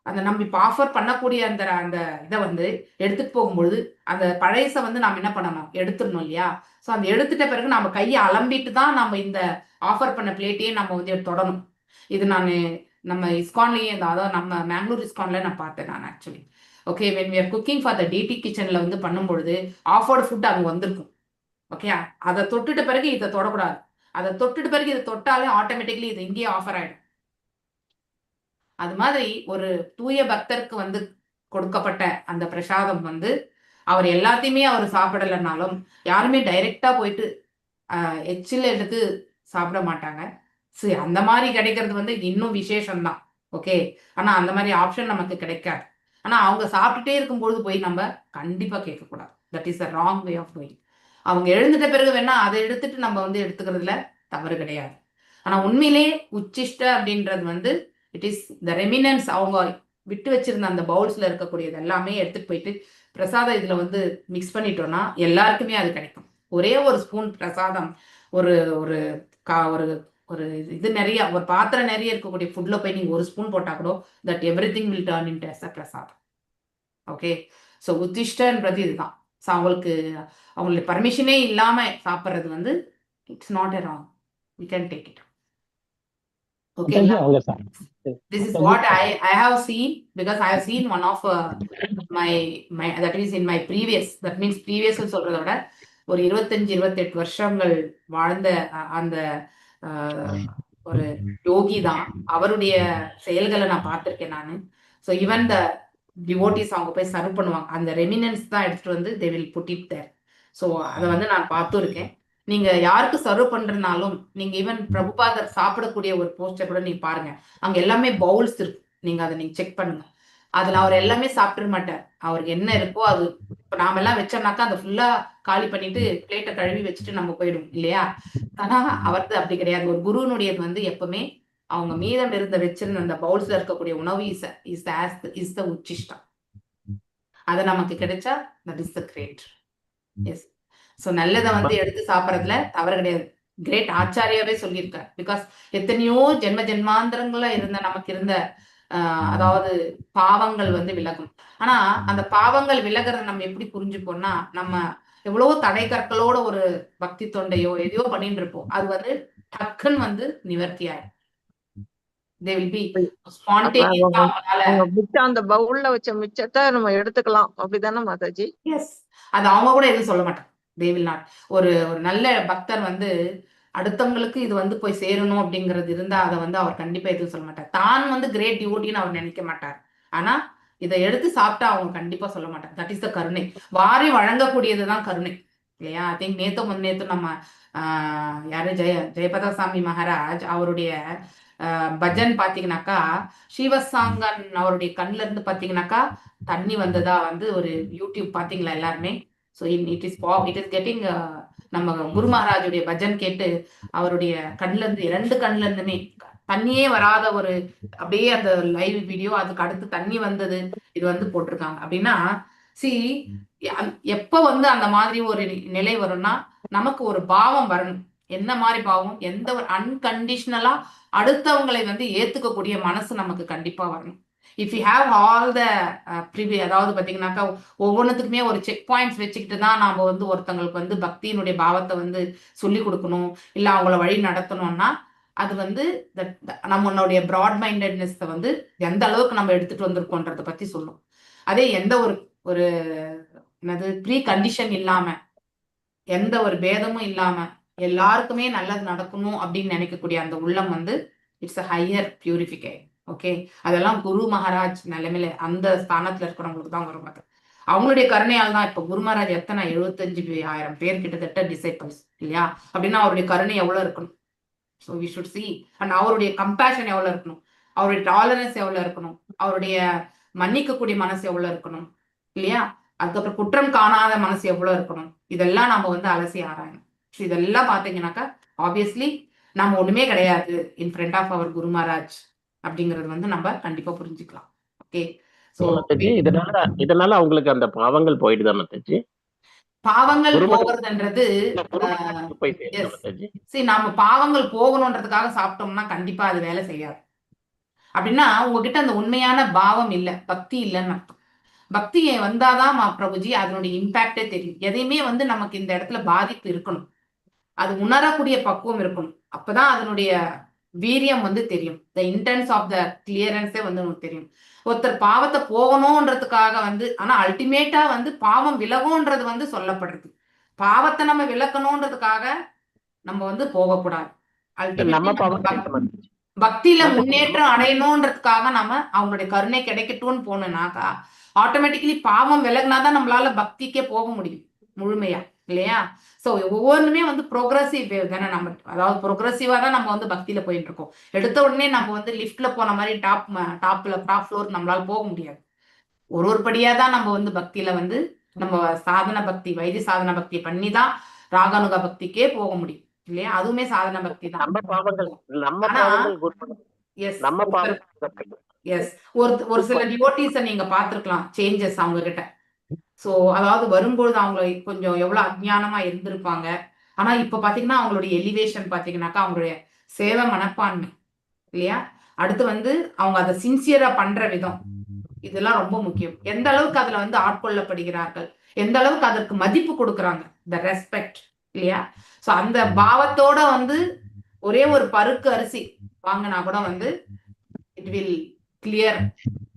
அந்த நம்ம இப்போ ஆஃபர் பண்ணக்கூடிய அந்த அந்த இதை வந்து எடுத்துட்டு போகும்பொழுது அந்த பழையசை வந்து நம்ம என்ன பண்ணணும், எடுத்துடணும் இல்லையா. ஸோ அந்த எடுத்துட்ட பிறகு நம்ம கையை அலம்பிட்டு தான் நம்ம இந்த ஆஃபர் பண்ண பிளேட்டையே நம்ம வந்து தொடணும். இது நம்ம இஸ்கான்லேயே அதாவது நம்ம மேங்களூர் இஸ்கான்ல நான் பார்த்தேன் நான் actually. Okay, when we are cooking for the deity கிச்சன்ல வந்து பண்ணும்பொழுது ஆஃபர்டு ஃபுட் அங்கே வந்திருக்கும். ஓகே, அதை தொட்டுட்ட பிறகு இதை தொடக்கூடாது. அதை தொட்டுட்ட பிறகு இதை தொட்டாலே ஆட்டோமேட்டிக்லி இது இங்கேயே ஆஃபர் ஆயிடும். அது மாதிரி ஒரு தூய பக்தருக்கு வந்து கொடுக்கப்பட்ட அந்த பிரசாதம் வந்து அவர் எல்லாத்தையுமே அவர் சாப்பிடலைனாலும் யாருமே டைரக்டா போயிட்டு எச்சில் எடுத்து சாப்பிட மாட்டாங்க. சரி, அந்த மாதிரி கிடைக்கிறது வந்து இன்னும் விசேஷம்தான். ஓகே, ஆனா அந்த மாதிரி ஆப்ஷன் நமக்கு கிடைக்காது. ஆனா அவங்க சாப்பிட்டுட்டே இருக்கும்பொழுது போய் நம்ம கண்டிப்பா கேட்கக்கூடாது. That is the wrong way of doing. அவங்க எழுந்துட்ட பிறகு வேணா அதை எடுத்துட்டு நம்ம வந்து எடுத்துக்கிறதுல தவறு கிடையாது. ஆனா உண்மையிலே உச்சிஷ்ட அப்படின்றது வந்து இட் இஸ் த ரெமினன்ஸ். அவங்க விட்டு வச்சிருந்த அந்த பவுல்ஸ்ல இருக்கக்கூடியது எல்லாமே எடுத்துட்டு போயிட்டு பிரசாதம் இதுல வந்து மிக்ஸ் பண்ணிட்டோம்னா எல்லாருக்குமே அது கிடைக்கும். ஒரே ஒரு ஸ்பூன் பிரசாதம் ஒரு ஒரு ஒரு இது நிறைய ஒரு பாத்திரம் நிறைய இருக்கக்கூடிய ஃபுட்ல போய் நீங்க ஒரு ஸ்பூன் போட்டா கூட that everything will turn in days prasadam. Okay, so உத்திஷ்டன்றது இதுதான். ஸோ அவங்களுடைய பர்மிஷனே இல்லாம சாப்பிட்றது வந்து it's not a wrong, we can take it. ஓகேங்களா? This is what I have seen, because I have seen one of my that is in my previous, that means previous சொல்றதை விட ஒரு 25-28 வருஷங்கள் வாழ்ந்த அந்த ஒரு யோகி தான். அவருடைய செயல்களை நான் பார்த்திருக்கேன் நானு. ஸோ ஈவன் த டிவோட்டிஸ் அவங்க போய் சர்வ் பண்ணுவாங்க, அந்த ரெமினன்ஸ் தான் எடுத்துட்டு வந்து they will put it there. So அதை வந்து நான் பார்த்தும் இருக்கேன். நீங்க யாருக்கு சர்வ் பண்றதுனாலும் நீங்க ஈவன் பிரபுபாதர் சாப்பிடக்கூடிய ஒரு போஸ்டர் கூட நீங்க பாருங்க, அங்க எல்லாமே பவுல்ஸ் இருக்கு. நீங்க அதை நீங்க செக் பண்ணுங்க. அதுல அவர் எல்லாமே சாப்பிட மாட்டார். அவருக்கு என்ன இருக்கோ அது, இப்ப நாம எல்லாம் வச்சோம்னாக்கா அதை ஃபுல்லா காலி பண்ணிட்டு பிளேட்டை கழுவி வச்சுட்டு நம்ம போயிடும் இல்லையா? ஆனா அவரது அப்படி கிடையாது. ஒரு குருனுடையது வந்து எப்பவுமே அவங்க மீதம் இருந்த வச்சிருந்த அந்த பவுல்ஸ்ல இருக்கக்கூடிய உணவு இஸ் த உச்சிஷ்டம். அது நமக்கு கிடைச்சா that is the great. Yes, so நல்லதை வந்து எடுத்து சாப்பிட்றதுல தவறு கிடையாது. கிரேட் ஆச்சாரியாவே சொல்லியிருக்கார். பிகாஸ் எத்தனையோ ஜென்ம ஜென்மாந்திரங்கள இருந்த நமக்கு இருந்த அதாவது பாவங்கள் வந்து விலகும். ஆனா அந்த பாவங்கள் விலகிறத நம்ம எப்படி புரிஞ்சுப்போம்னா, நம்ம எவ்வளவோ தடை கற்களோட ஒரு பக்தி தொண்டையோ எதையோ பண்ணிட்டு இருப்போம், அது வந்து டக்குன்னு வந்து நிவர்த்தி ஆயிடும். They will be spontaneous. அந்த பவுல்ல வச்ச மிச்சத்தை நம்ம எடுத்துக்கலாம், அப்படிதானே மாதாஜி? எஸ், அது அவங்க கூட எதுவும் சொல்ல மாட்டாங்க. They will not. ஒரு நல்ல பக்தர் வந்து அடுத்தவங்களுக்கு இது வந்து போய் சேரணும் அப்படிங்கிறது இருந்தா அதை வந்து அவர் கண்டிப்பா எதுவும் சொல்ல மாட்டார். தான் வந்து கிரேட் டிவோட்டின்னு அவர் நினைக்க மாட்டார். ஆனா இதை எடுத்து சாப்பிட்டா அவங்க கண்டிப்பா சொல்ல மாட்டாங்க. தட் இஸ் த கருணை. வாரி வழங்கக்கூடியதுதான் கருணை இல்லையா? ஐ திங்க் நேத்து நம்ம யாரு ஜெயபதசாமி மகாராஜ் அவருடைய பஜன் பாத்தீங்கன்னாக்கா, சிவசாங்கன் அவருடைய கண்ணுல இருந்து பாத்தீங்கன்னாக்கா தண்ணி வந்ததா வந்து ஒரு யூடியூப் பாத்தீங்களா எல்லாருமே? ஸோ இட் இஸ் கெட்டிங் நம்ம குரு மகாராஜுடைய பஜன் கேட்டு அவருடைய கண்ணுல இருந்து 2 கண்ணுல இருந்துமே தண்ணியே வராத ஒரு அப்படியே அந்த லைவ் வீடியோ, அதுக்கு அடுத்து தண்ணி வந்தது, இது வந்து போட்டிருக்காங்க. அப்படின்னா எப்ப வந்து அந்த மாதிரி ஒரு நிலை வரும்னா நமக்கு ஒரு பாவம் வரணும். என்ன மாதிரி பாவம்? எந்த ஒரு அன்கண்டிஷனலா அடுத்தவங்களை வந்து ஏத்துக்கக்கூடிய மனசு நமக்கு கண்டிப்பா வரணும். If you have all the அதாவது பாத்தீங்கன்னாக்கா ஒவ்வொன்றுத்துக்குமே ஒரு செக் பாயிண்ட்ஸ் வச்சுக்கிட்டு தான் நாம வந்து ஒருத்தங்களுக்கு வந்து பக்தியினுடைய பாவத்தை வந்து சொல்லி கொடுக்கணும், இல்ல அவங்கள வழி நடத்தணும்னா அது வந்து நம்மளுடைய ப்ராட் மைண்டட்னஸ் வந்து எந்த அளவுக்கு நம்ம எடுத்துட்டு வந்திருக்கோன்றத பத்தி சொல்லும். அதே எந்த ஒரு என்னது ப்ரீ கண்டிஷன் இல்லாம, எந்த ஒரு பேதமும் இல்லாம எல்லாருக்குமே நல்லது நடக்கணும் அப்படின்னு நினைக்கக்கூடிய அந்த உள்ளம் வந்து இட்ஸ் அ ஹையர் பியூரிஃபிகே. ஓகே, அதெல்லாம் குரு மகாராஜ் நிலைமையில அந்த ஸ்தானத்துல இருக்கிறவங்களுக்கு தான் வரும். அவங்களுடைய கருணையால் தான் இப்ப குரு மகாராஜ் எத்தனை 75,000 பேர் கிட்டத்தட்ட டிசைபிள்ஸ் இல்லையா? அப்படின்னா அவருடைய கருணை எவ்வளவு இருக்கணும்? So we should see. And அவருடைய கம்பேஷன் எவ்வளவு இருக்கணும், அவருடைய டாலரன்ஸ் எவ்வளவு இருக்கணும், அவருடைய மன்னிக்கக்கூடிய மனசு எவ்வளவு இருக்கணும் இல்லையா? அதுக்கப்புறம் குற்றம் காணாத மனசு எவ்வளவு இருக்கணும், இதெல்லாம் நம்ம வந்து அலசி ஆராயணும். ஸோ இதெல்லாம் பாத்தீங்கன்னாக்கா ஆப்வியஸ்லி நம்ம ஒண்ணுமே கிடையாது இன் ஃப்ரண்ட் ஆஃப் அவர் குரு மகாராஜ் அப்படிங்கறது வந்து நம்ம கண்டிப்பா புரிஞ்சுக்கலாம். ஓகே, சோ இதனால அவங்களுக்கு அந்த பாவங்கள் போயிடுதா மத்தஜி? பாவங்கள் போகிறதுன்றது நம்ம பாவங்கள் போகணுன்றதுக்காக சாப்பிட்டோம்னா கண்டிப்பா அது வேலை செய்யாது. அப்படின்னா உங்ககிட்ட அந்த உண்மையான பாவம் இல்ல, பக்தி இல்லைன்னு அர்த்தம். பக்தி வந்தாதான் பிரபுஜி அதனுடைய இம்பாக்டே தெரியும். எதையுமே வந்து நமக்கு இந்த இடத்துல பாதிப்பு இருக்கணும், அது உணரக்கூடிய பக்குவம் இருக்கணும், அப்பதான் அதனுடைய வீரியம் வந்து தெரியும். த இன்டென்ஸ் ஆஃப் த கிளியரன்ஸே வந்து நமக்கு தெரியும். ஒருத்தர் பாவத்தை போகணும்ன்றதுக்காக வந்து, ஆனா அல்டிமேட்டா வந்து பாவம் விலகும்ன்றது வந்து சொல்லப்படுறது. பாவத்தை நம்ம விளக்கணும்ன்றதுக்காக நம்ம வந்து போகக்கூடாது. பக்தியில முன்னேற்றம் அடையணும்ன்றதுக்காக நம்ம அவங்களுடைய கருணை கிடைக்கட்டும்னு போனோம்னாக்கா ஆட்டோமேட்டிக்கலி பாவம் விலகினாதான் நம்மளால பக்திக்கே போக முடியும் முழுமையா இல்லையா? சோ ஒவ்வொன்றுமே வந்து ப்ரோக்ரஸிவ் வேவ் தானே. நம்ம அதாவது ப்ரோக்ரஸிவா தான் நம்ம வந்து பக்தியில போயிட்டு இருக்கோம். எடுத்த உடனே நம்ம வந்து லிஃப்ட்ல போன மாதிரி டாப் ஃப்ளோர் நம்மளால போக முடியாது. ஒரு படியா தான் நம்ம வந்து பக்தியில வந்து நம்ம சாதன பக்தி, வைத்திய சாதன பக்தி பண்ணி தான் ராகானுக பக்திக்கே போக முடியும் இல்லையா? அதுவுமே சாதன பக்தி தான். ஒரு சில டிவோட்டீஸை நீங்க பாத்துருக்கலாம் சேஞ்சஸ் அவங்க கிட்ட. சோ அதாவது வரும்பொழுது அவங்க கொஞ்சம் எவ்வளவு அஜ்ஞானமா இருந்திருப்பாங்க. ஆனா இப்ப பாத்தீங்கன்னா அவங்களுடைய எலிவேஷன் பாத்தீங்கன்னாக்கா அவங்களுடைய சேவை மனப்பான்மை இல்லையா, அடுத்து வந்து அவங்க அதை சின்சியரா பண்ற விதம், இதெல்லாம் ரொம்ப முக்கியம். எந்த அளவுக்கு அதுல வந்து ஆட்கொள்ளப்படுகிறார்கள், எந்த அளவுக்கு அதற்கு மதிப்பு கொடுக்குறாங்க, த ரெஸ்பெக்ட் இல்லையா. சோ அந்த பாவத்தோட வந்து ஒரே ஒரு பருக்கு அரிசி வாங்கினா கூட வந்து இட் வில் கிளியர்.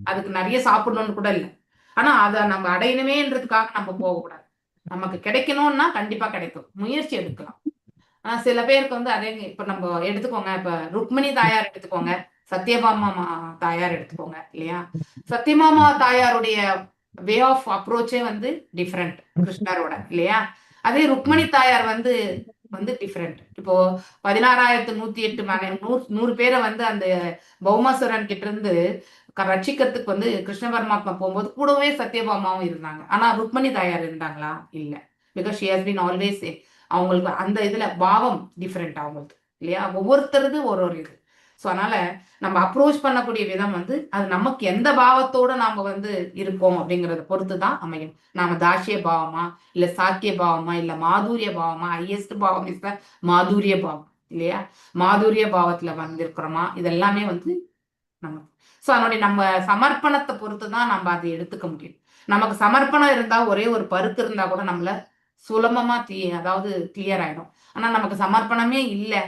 அதுக்கு நிறைய சாப்பிடணும்னு கூட இல்லை, ஆனா அதை நம்ம அடையணுமேன்றதுக்காக நம்ம போகக்கூடாது. நமக்கு கிடைக்கணும்னா கண்டிப்பா கிடைக்கும், முயற்சி எடுக்கலாம். ஆனா சில பேருக்கு வந்து அதே, இப்ப நம்ம எடுத்துக்கோங்க, இப்ப ருக்மிணி தாயார் எடுத்துக்கோங்க, சத்யபாமா தாயார் எடுத்துக்கோங்க இல்லையா. சத்யபாமா தாயாருடைய வே ஆஃப் அப்ரோச்சே வந்து டிஃப்ரெண்ட் கிருஷ்ணரோட இல்லையா. அதே ருக்மிணி தாயார் வந்து வந்து டிஃப்ரெண்ட். இப்போ 16,108 100 பேரை வந்து அந்த பௌமாசுரன் கிட்ட இருந்து ரட்சிக்கிறதுக்கு வந்து கிருஷ்ண பரமாத்மா போகும்போது கூடவே சத்யபாமாவும் இருந்தாங்க. ஆனா ருக்மிணி தாயார் இருந்தாங்களா? இல்ல. Because she has been always, அவங்களுக்கு அந்த இதுல பாவம் டிஃப்ரெண்ட் அவங்களுக்கு இல்லையா. ஒவ்வொருத்தருது ஒரு ஒரு இது. ஸோ அதனால நம்ம அப்ரோச் பண்ணக்கூடிய விதம் வந்து அது நமக்கு எந்த பாவத்தோட நாம வந்து இருக்கோம் அப்படிங்கறத பொறுத்து தான் அமையும். நாம தாசிய பாவமா, இல்ல சாக்கிய பாவமா, இல்ல மாதுரிய பாவமா. ஹையஸ்ட் பாவம் இஸ் த மாதுரிய பாவம் இல்லையா. மாதுரிய பாவத்துல வந்திருக்கிறோமா, இதெல்லாமே வந்து நமக்கு. ஸோ அதனுடைய நம்ம சமர்ப்பணத்தை பொறுத்து தான் நம்ம அதை எடுத்துக்க முடியும். நமக்கு சமர்ப்பணம் இருந்தா, ஒரே ஒரு பருக்கு இருந்தா கூட நம்மள சுலபமா அதாவது கிளியர் ஆயிடும். ஆனா நமக்கு சமர்ப்பணமே இல்லை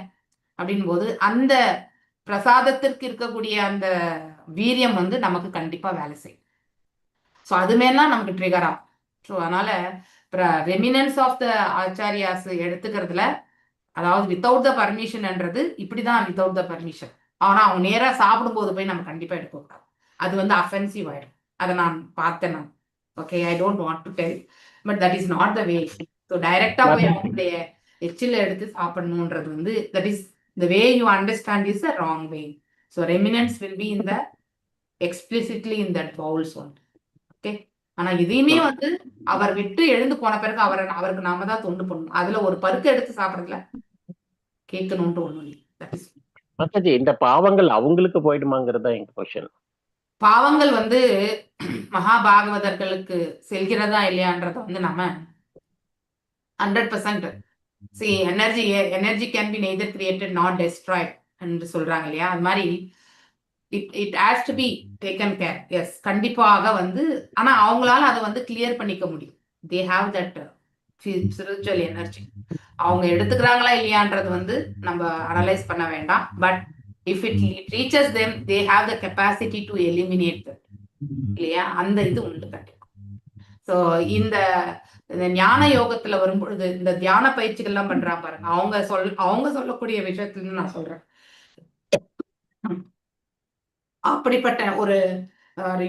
அப்படின் போது அந்த பிரசாதத்திற்கு இருக்கக்கூடிய அந்த வீரியம் வந்து நமக்கு கண்டிப்பா வேலை செய்யும். ஸோ அதுமேனா நமக்கு ட்ரிகர் ஆகும். ஸோ அதனால ரெமினன்ஸ் ஆஃப் த ஆச்சாரியாஸ் எடுத்துக்கிறதுல, அதாவது வித்தவுட் த பர்மிஷன்ன்றது இப்படிதான், வித்தவுட் த பர்மிஷன். ஆனா அவங்க நேரா சாப்பிடும் போது போய் நம்ம கண்டிப்பா எடுக்கக்கூடாது, அது வந்து அஃபென்சிவ் ஆயிடும். அதை நான் பார்த்தேன் நான். Okay, I don't want to tell, but that is not the way. So டைரக்டா போய் அவங்களுடைய எச்சில எடுத்து சாப்பிடணுன்றது வந்து, that is the way you understand is the wrong way. So reminence will be in the explicitly in that bowls only. Okay, ஆனா இதையுமே வந்து அவர் விட்டு எழுந்து போன பிறகு அவருக்கு நாம தான் தொண்டு பண்ணணும். அதுல ஒரு பருக்கு எடுத்து சாப்பிடறதுல கேட்கணும்னு ஒண்ணு இல்லை. மாதாஜி, இந்த பாவங்கள் அவங்களுக்கு போயிடுமாங்கிறது தான் எங்க கொஸ்டின். பாவங்கள் வந்து மகாபாகவதர்களுக்கு செல்கிறதா இல்லையான்றத வந்து நம்ம 100% see, energy can be neither created nor destroyed என்று சொல்றாங்க இல்லையா. அது மாதிரி it has to be taken care. Yes, கண்டிப்பாக வந்து, ஆனா அவங்களால அதை வந்து கிளியர் பண்ணிக்க முடியும். they have that spiritual energy. அவங்க எடுத்துக்கிறாங்களா இல்லையான்றது வந்து நம்ம அனலைஸ் பண்ண வேண்டாம். But if it reaches them, they have the capacity to eliminate that இல்லையா. அந்த இது உண்டு கண்டிப்பா. ஸோ இந்த ஞான யோகத்துல வரும்பொழுது இந்த தியான பயிற்சிகள் எல்லாம் பண்றாங்க பாருங்க, அவங்க சொல்லக்கூடிய விஷயத்துல நான் சொல்றேன். அப்படிப்பட்ட ஒரு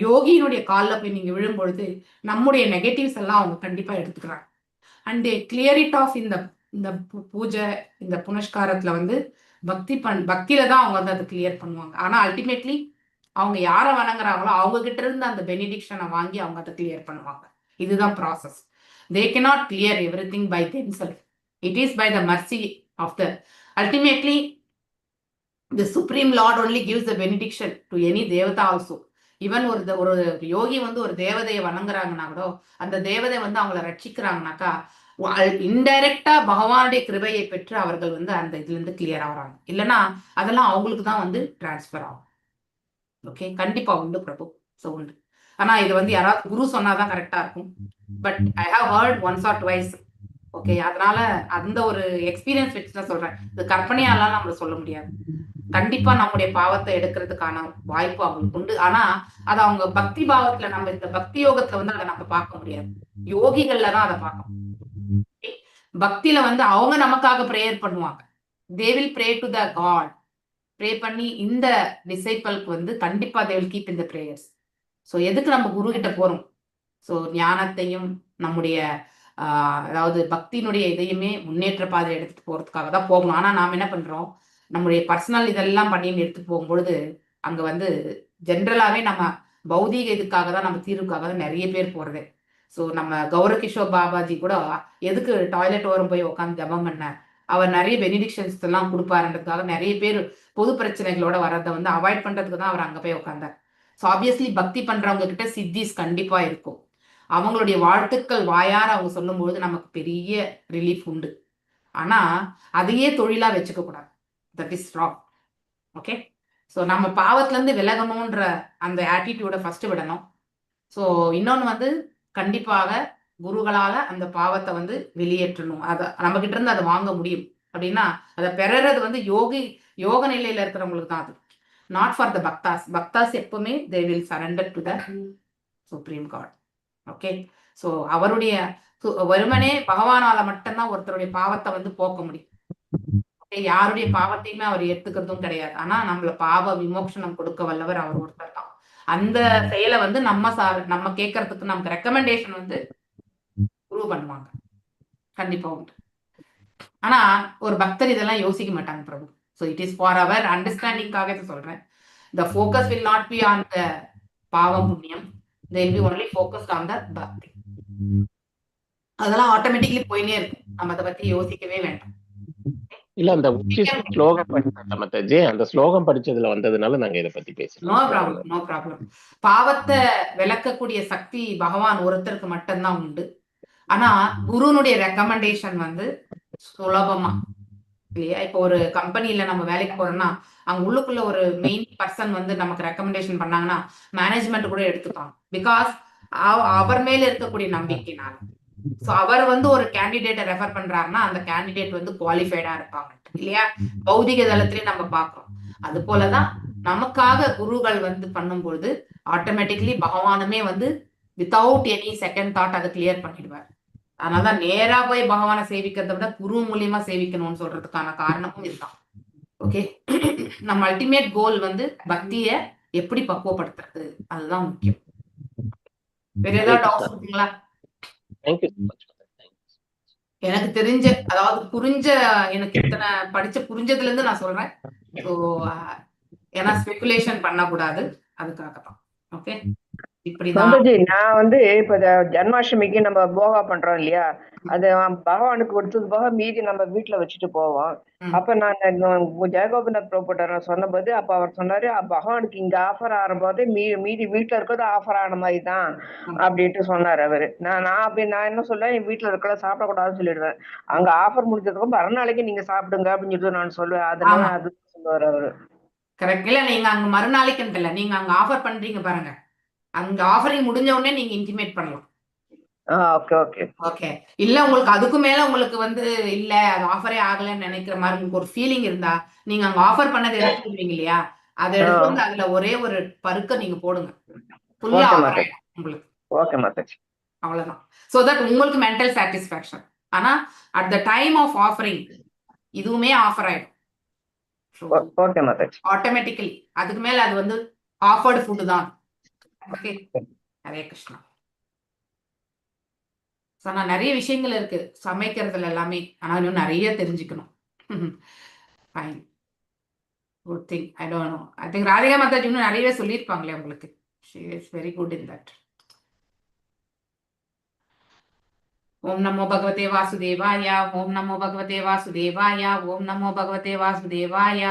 யோகியினுடைய காலில் போய் நீங்க விழும் பொழுது நம்முடைய நெகட்டிவ்ஸ் எல்லாம் அவங்க கண்டிப்பா எடுத்துக்கிறாங்க. And they clear it of. இந்த பூஜை, இந்த புனஸ்காரத்துல வந்து பக்தியில தான் அவங்க வந்து அதை கிளியர் பண்ணுவாங்க. ஆனா அல்டிமேட்லி அவங்க யாரை வணங்குறாங்களோ அவங்க கிட்ட இருந்து அந்த பெனிடிக்ஷனை வாங்கி அவங்க அதை கிளியர் பண்ணுவாங்க. இதுதான் process. They cannot clear everything by themselves. It is by the mercy of the, ultimately the Supreme Lord only gives the benediction to any devata also. Even ஒரு யோகி வந்து ஒரு தேவதையை வணங்குறாங்கன்னா கூட, அந்த தேவதை வந்து அவங்கள ரட்சிக்கிறாங்கனாக்கா இன்டைரக்டா பகவானுடைய கிருபையை பெற்று அவர்கள் வந்து அந்த இதுல இருந்து கிளியர் ஆகுறாங்க. இல்லைன்னா அதெல்லாம் அவங்களுக்கு தான் வந்து டிரான்ஸ்பர் ஆகும். ஓகே, கண்டிப்பா உண்டு பிரபு. ஸோ உண்டு. ஆனா இது வந்து யாராவது குரு சொன்னாதான் கரெக்டா இருக்கும். But I have heard once or twice. Okay, அதனால அந்த ஒரு எக்ஸ்பீரியன்ஸ் வச்சு தான் சொல்றேன். இது கற்பனையாலாம் நம்ம சொல்ல முடியாது. கண்டிப்பா நம்முடைய பாவத்தை எடுக்கிறதுக்கான வாய்ப்பு அவங்களுக்கு உண்டு. ஆனா அது அவங்க பக்தி பாவத்துல, நம்ம இந்த பக்தி யோகத்துல வந்து அதை நம்ம பார்க்க முடியாது. யோகிகள்ல தான் அதை பார்க்கணும். பக்தியில வந்து அவங்க நமக்காக ப்ரேயர் பண்ணுவாங்க. They will pray to the god. Pray பண்ணி இந்த டிசைபிளுக்கு வந்து கண்டிப்பா they will keep in the prayers. So எதுக்கு நம்ம குரு கிட்ட போறோம்? ஸோ ஞானத்தையும் நம்முடைய அதாவது பக்தியினுடைய இதையுமே முன்னேற்ற பாதையை எடுத்துட்டு போறதுக்காக தான் போகணும். ஆனா நாம் என்ன பண்றோம், நம்முடைய பர்சனல் இதெல்லாம் பண்ணி எடுத்துட்டு போகும்பொழுது அங்க வந்து ஜென்ரலாவே நம்ம பௌதீக இதுக்காக தான், நம்ம தீர்வுக்காக தான் நிறைய பேர் போறது. ஸோ நம்ம கௌரகிஷோர் பாபாஜி கூட எதுக்கு டாய்லெட் ஓரம் போய் உட்காந்து ஜபம் பண்ண, அவர் நிறைய பெனிடிக்ஷன்ஸ் எல்லாம் கொடுப்பாருன்றதுக்காக நிறைய பேர் பொது பிரச்சனைகளோட வர்றதை வந்து அவாய்ட் பண்றதுக்கு தான் அவர் அங்க போய் உட்காந்தார். ஸோ ஆப்வியஸ்லி பக்தி பண்றவங்க கிட்ட சித்திஸ் கண்டிப்பா இருக்கும். அவங்களுடைய வாழ்த்துக்கள் வாயார அவங்க சொல்லும்போது நமக்கு பெரிய ரிலீஃப் உண்டு. ஆனா அதையே தொழிலா வச்சுக்க கூடாது. That is wrong. Okay, so நம்ம பாவத்திலேருந்து விலகணுன்ற அந்த ஆட்டிடியூடை ஃபர்ஸ்ட் விடணும். ஸோ இன்னொன்று வந்து கண்டிப்பாக குருகளால் அந்த பாவத்தை வந்து வெளியேற்றணும். அதை நம்ம கிட்ட இருந்து அதை வாங்க முடியும் அப்படின்னா அதை பெறது வந்து யோக நிலையில் இருக்கிறவங்களுக்கு தான் அது. Not for the bhaktas. Bhaktas எப்பவுமே they will surrender to the supreme god. Okay, so அவருடைய வெறுமனே பகவானால மட்டும்தான் ஒருத்தருடைய பாவத்தை வந்து போக்க முடியும். யாருடைய பாவத்தையுமே அவர் ஏத்துக்கிறதும் கிடையாது. ஆனா நம்மள பாவ விமோசனம் கொடுக்க வல்லவர் அவர் ஒருத்தர் தான். அந்த செயலை வந்து நம்ம கேட்கறதுக்கு நமக்கு ரெக்கமெண்டேஷன் வந்து குரு பண்ணுவாங்க, கண்டிப்பா உண்டு. ஆனா ஒரு பக்தர் இதெல்லாம் யோசிக்க மாட்டாங்க Prabhu. So it is for our அண்டர்ஸ்டாண்டிங்காக சொல்றேன். The focus will not be on the பாவம் புண்ணியம், they will be only focused on the bhakti. அதெல்லாம் ஆட்டோமேட்டிக்கலி போயினே இருக்கும், நம்ம அதை பத்தி யோசிக்கவே வேண்டாம். இல்ல அந்த ஸ்லோகம் படிச்சது, அந்த ஸ்லோகம் படிச்சதுல வந்ததுனால நாங்க இதை பத்தி பேசணும். No problem, no problem. பாவத்தை விளக்கக்கூடிய சக்தி பகவான் ஒருத்தருக்கு மட்டும்தான் உண்டு. ஆனா குருனுடைய ரெக்கமெண்டேஷன் வந்து சுலபமா இல்லையா? இப்போ ஒரு கம்பெனில நம்ம வேலைக்கு போறோம்னா அவங்க உள்ளுக்குள்ள ஒரு மெயின் பர்சன் வந்து நமக்கு ரெக்கமெண்டேஷன் பண்ணாங்கன்னா மேனேஜ்மெண்ட் கூட எடுத்துப்பாங்க. பிகாஸ் அவர் மேல இருக்கக்கூடிய நம்பிக்கைனால. ஸோ அவர் வந்து ஒரு கேண்டிடேட்டை ரெஃபர் பண்றாருன்னா அந்த கேண்டிடேட் வந்து குவாலிஃபைடா இருப்பாங்க இல்லையா? பௌதிக தளத்திலேயே நம்ம பார்க்கிறோம். அது போலதான் நமக்காக குருகள் வந்து பண்ணும்பொழுது ஆட்டோமேட்டிக்லி பகவானுமே வந்து வித்தவுட் எனி செகண்ட் தாட் அதை கிளியர் பண்ணிடுவார். அதனாலதான் நேரா போய் பகவானை சேவிக்கிறத விட குரு மூலியமா சேவிக்கணும்னு சொல்றதுக்கான காரணமும் இதுதான். ஓகே, நம்ம அல்டிமேட் கோல் வந்து பக்திய எப்படி பக்குவப்படுத்துறது, அதுதான் முக்கியம். வேற ஏதாவது டவுட்ஸ் இருக்குங்களா? எனக்கு தெரிஞ்ச, அதாவது புரிஞ்ச, எனக்கு இத்தனை புரிஞ்சதுல இருந்து நான் சொல்றேன். ஸோ ஏன்னா ஸ்பெகுலேஷன் பண்ணக்கூடாது, அதுக்காக தான். ஓகே, இப்படிதான். நான் வந்து இப்ப ஜன்மாஷ்டமிக்கு நம்ம போகா பண்றோம் இல்லையா, அது பகவானுக்கு கொடுத்தது போக மீதி நம்ம வீட்டுல வச்சுட்டு போவோம். அப்ப நான் ஜெயகோபநாத் பிரபுட்ட சொன்னபோது அப்ப அவர் சொன்னாரு, பகவானுக்கு இங்க ஆஃபர் ஆகும்போது மீதி வீட்டுல இருக்கிறது ஆஃபர் ஆன மாதிரி தான் அப்படின்ட்டு சொன்னாரு அவரு. நான் என்ன சொல்லுவேன், என் வீட்டுல இருக்கிற சாப்பிடக்கூடாதுன்னு சொல்லிடுவேன். அங்க ஆஃபர் முடிஞ்சதுக்கும் மறுநாளைக்கு நீங்க சாப்பிடுங்க அப்படின்னு சொல்லிட்டு நான் சொல்லுவேன். அதனால அது சொல்லுவாரு அவரு. கரெக்ட். இல்ல, நீங்க அங்க மறுநாளைக்கு இல்ல, நீங்க அங்க ஆஃபர் பண்றீங்க பாருங்க, அங்க ஆஃபரிங் முடிஞ்ச உடனே நீங்க இன்டிமேட் பண்ணலாம். Okay okay okay. இல்ல உங்களுக்கு அதுக்கு மேல உங்களுக்கு வந்து இல்ல அது ஆஃபரே ஆகலன்னு நினைக்கிற மாதிரி உங்களுக்கு ஒரு ஃபீலிங் இருந்தா நீங்க அங்க ஆஃபர் பண்ணதை எடுத்துக்கிடுவீங்க இல்லையா, அதை எடுத்து வந்து அதுல ஒரே ஒரு பருக்க நீங்க போடுங்க, ஃபுல்லா ஆஃபர் ஆயிடும் உங்களுக்கு. ஓகே மாதாஜி, அவ்வளவுதான். சோ தட் உங்களுக்கு மென்டல் சாட்டிஸ்பாக்சன். ஆனா at the time of offering இதுவுமே ஆஃபர் ஆயிடும் ஆட்டோமேட்டிக்கலி. அதுக்கு மேல அது வந்து ஆஃபர்டு ஃபுட் தான். ஓகே, ஹரே கிருஷ்ணா. நான் நிறைய விஷயங்கள் இருக்கு சமைக்கிறதுல எல்லாமே, ஆனா இன்னும் நிறைய தெரிஞ்சுக்கணும். Fine, good thing. I don't know, I think Radhika Mataji இன்னும் நிறையவே சொல்லியிருப்பாங்களே உங்களுக்கு. She is very good in that. ஓம் நமோ பகவதே வாசுதேவாய, ஓம் நமோ பகவதே வாசுதேவாய, ஓம் நமோ பகவதே வாசுதேவாய.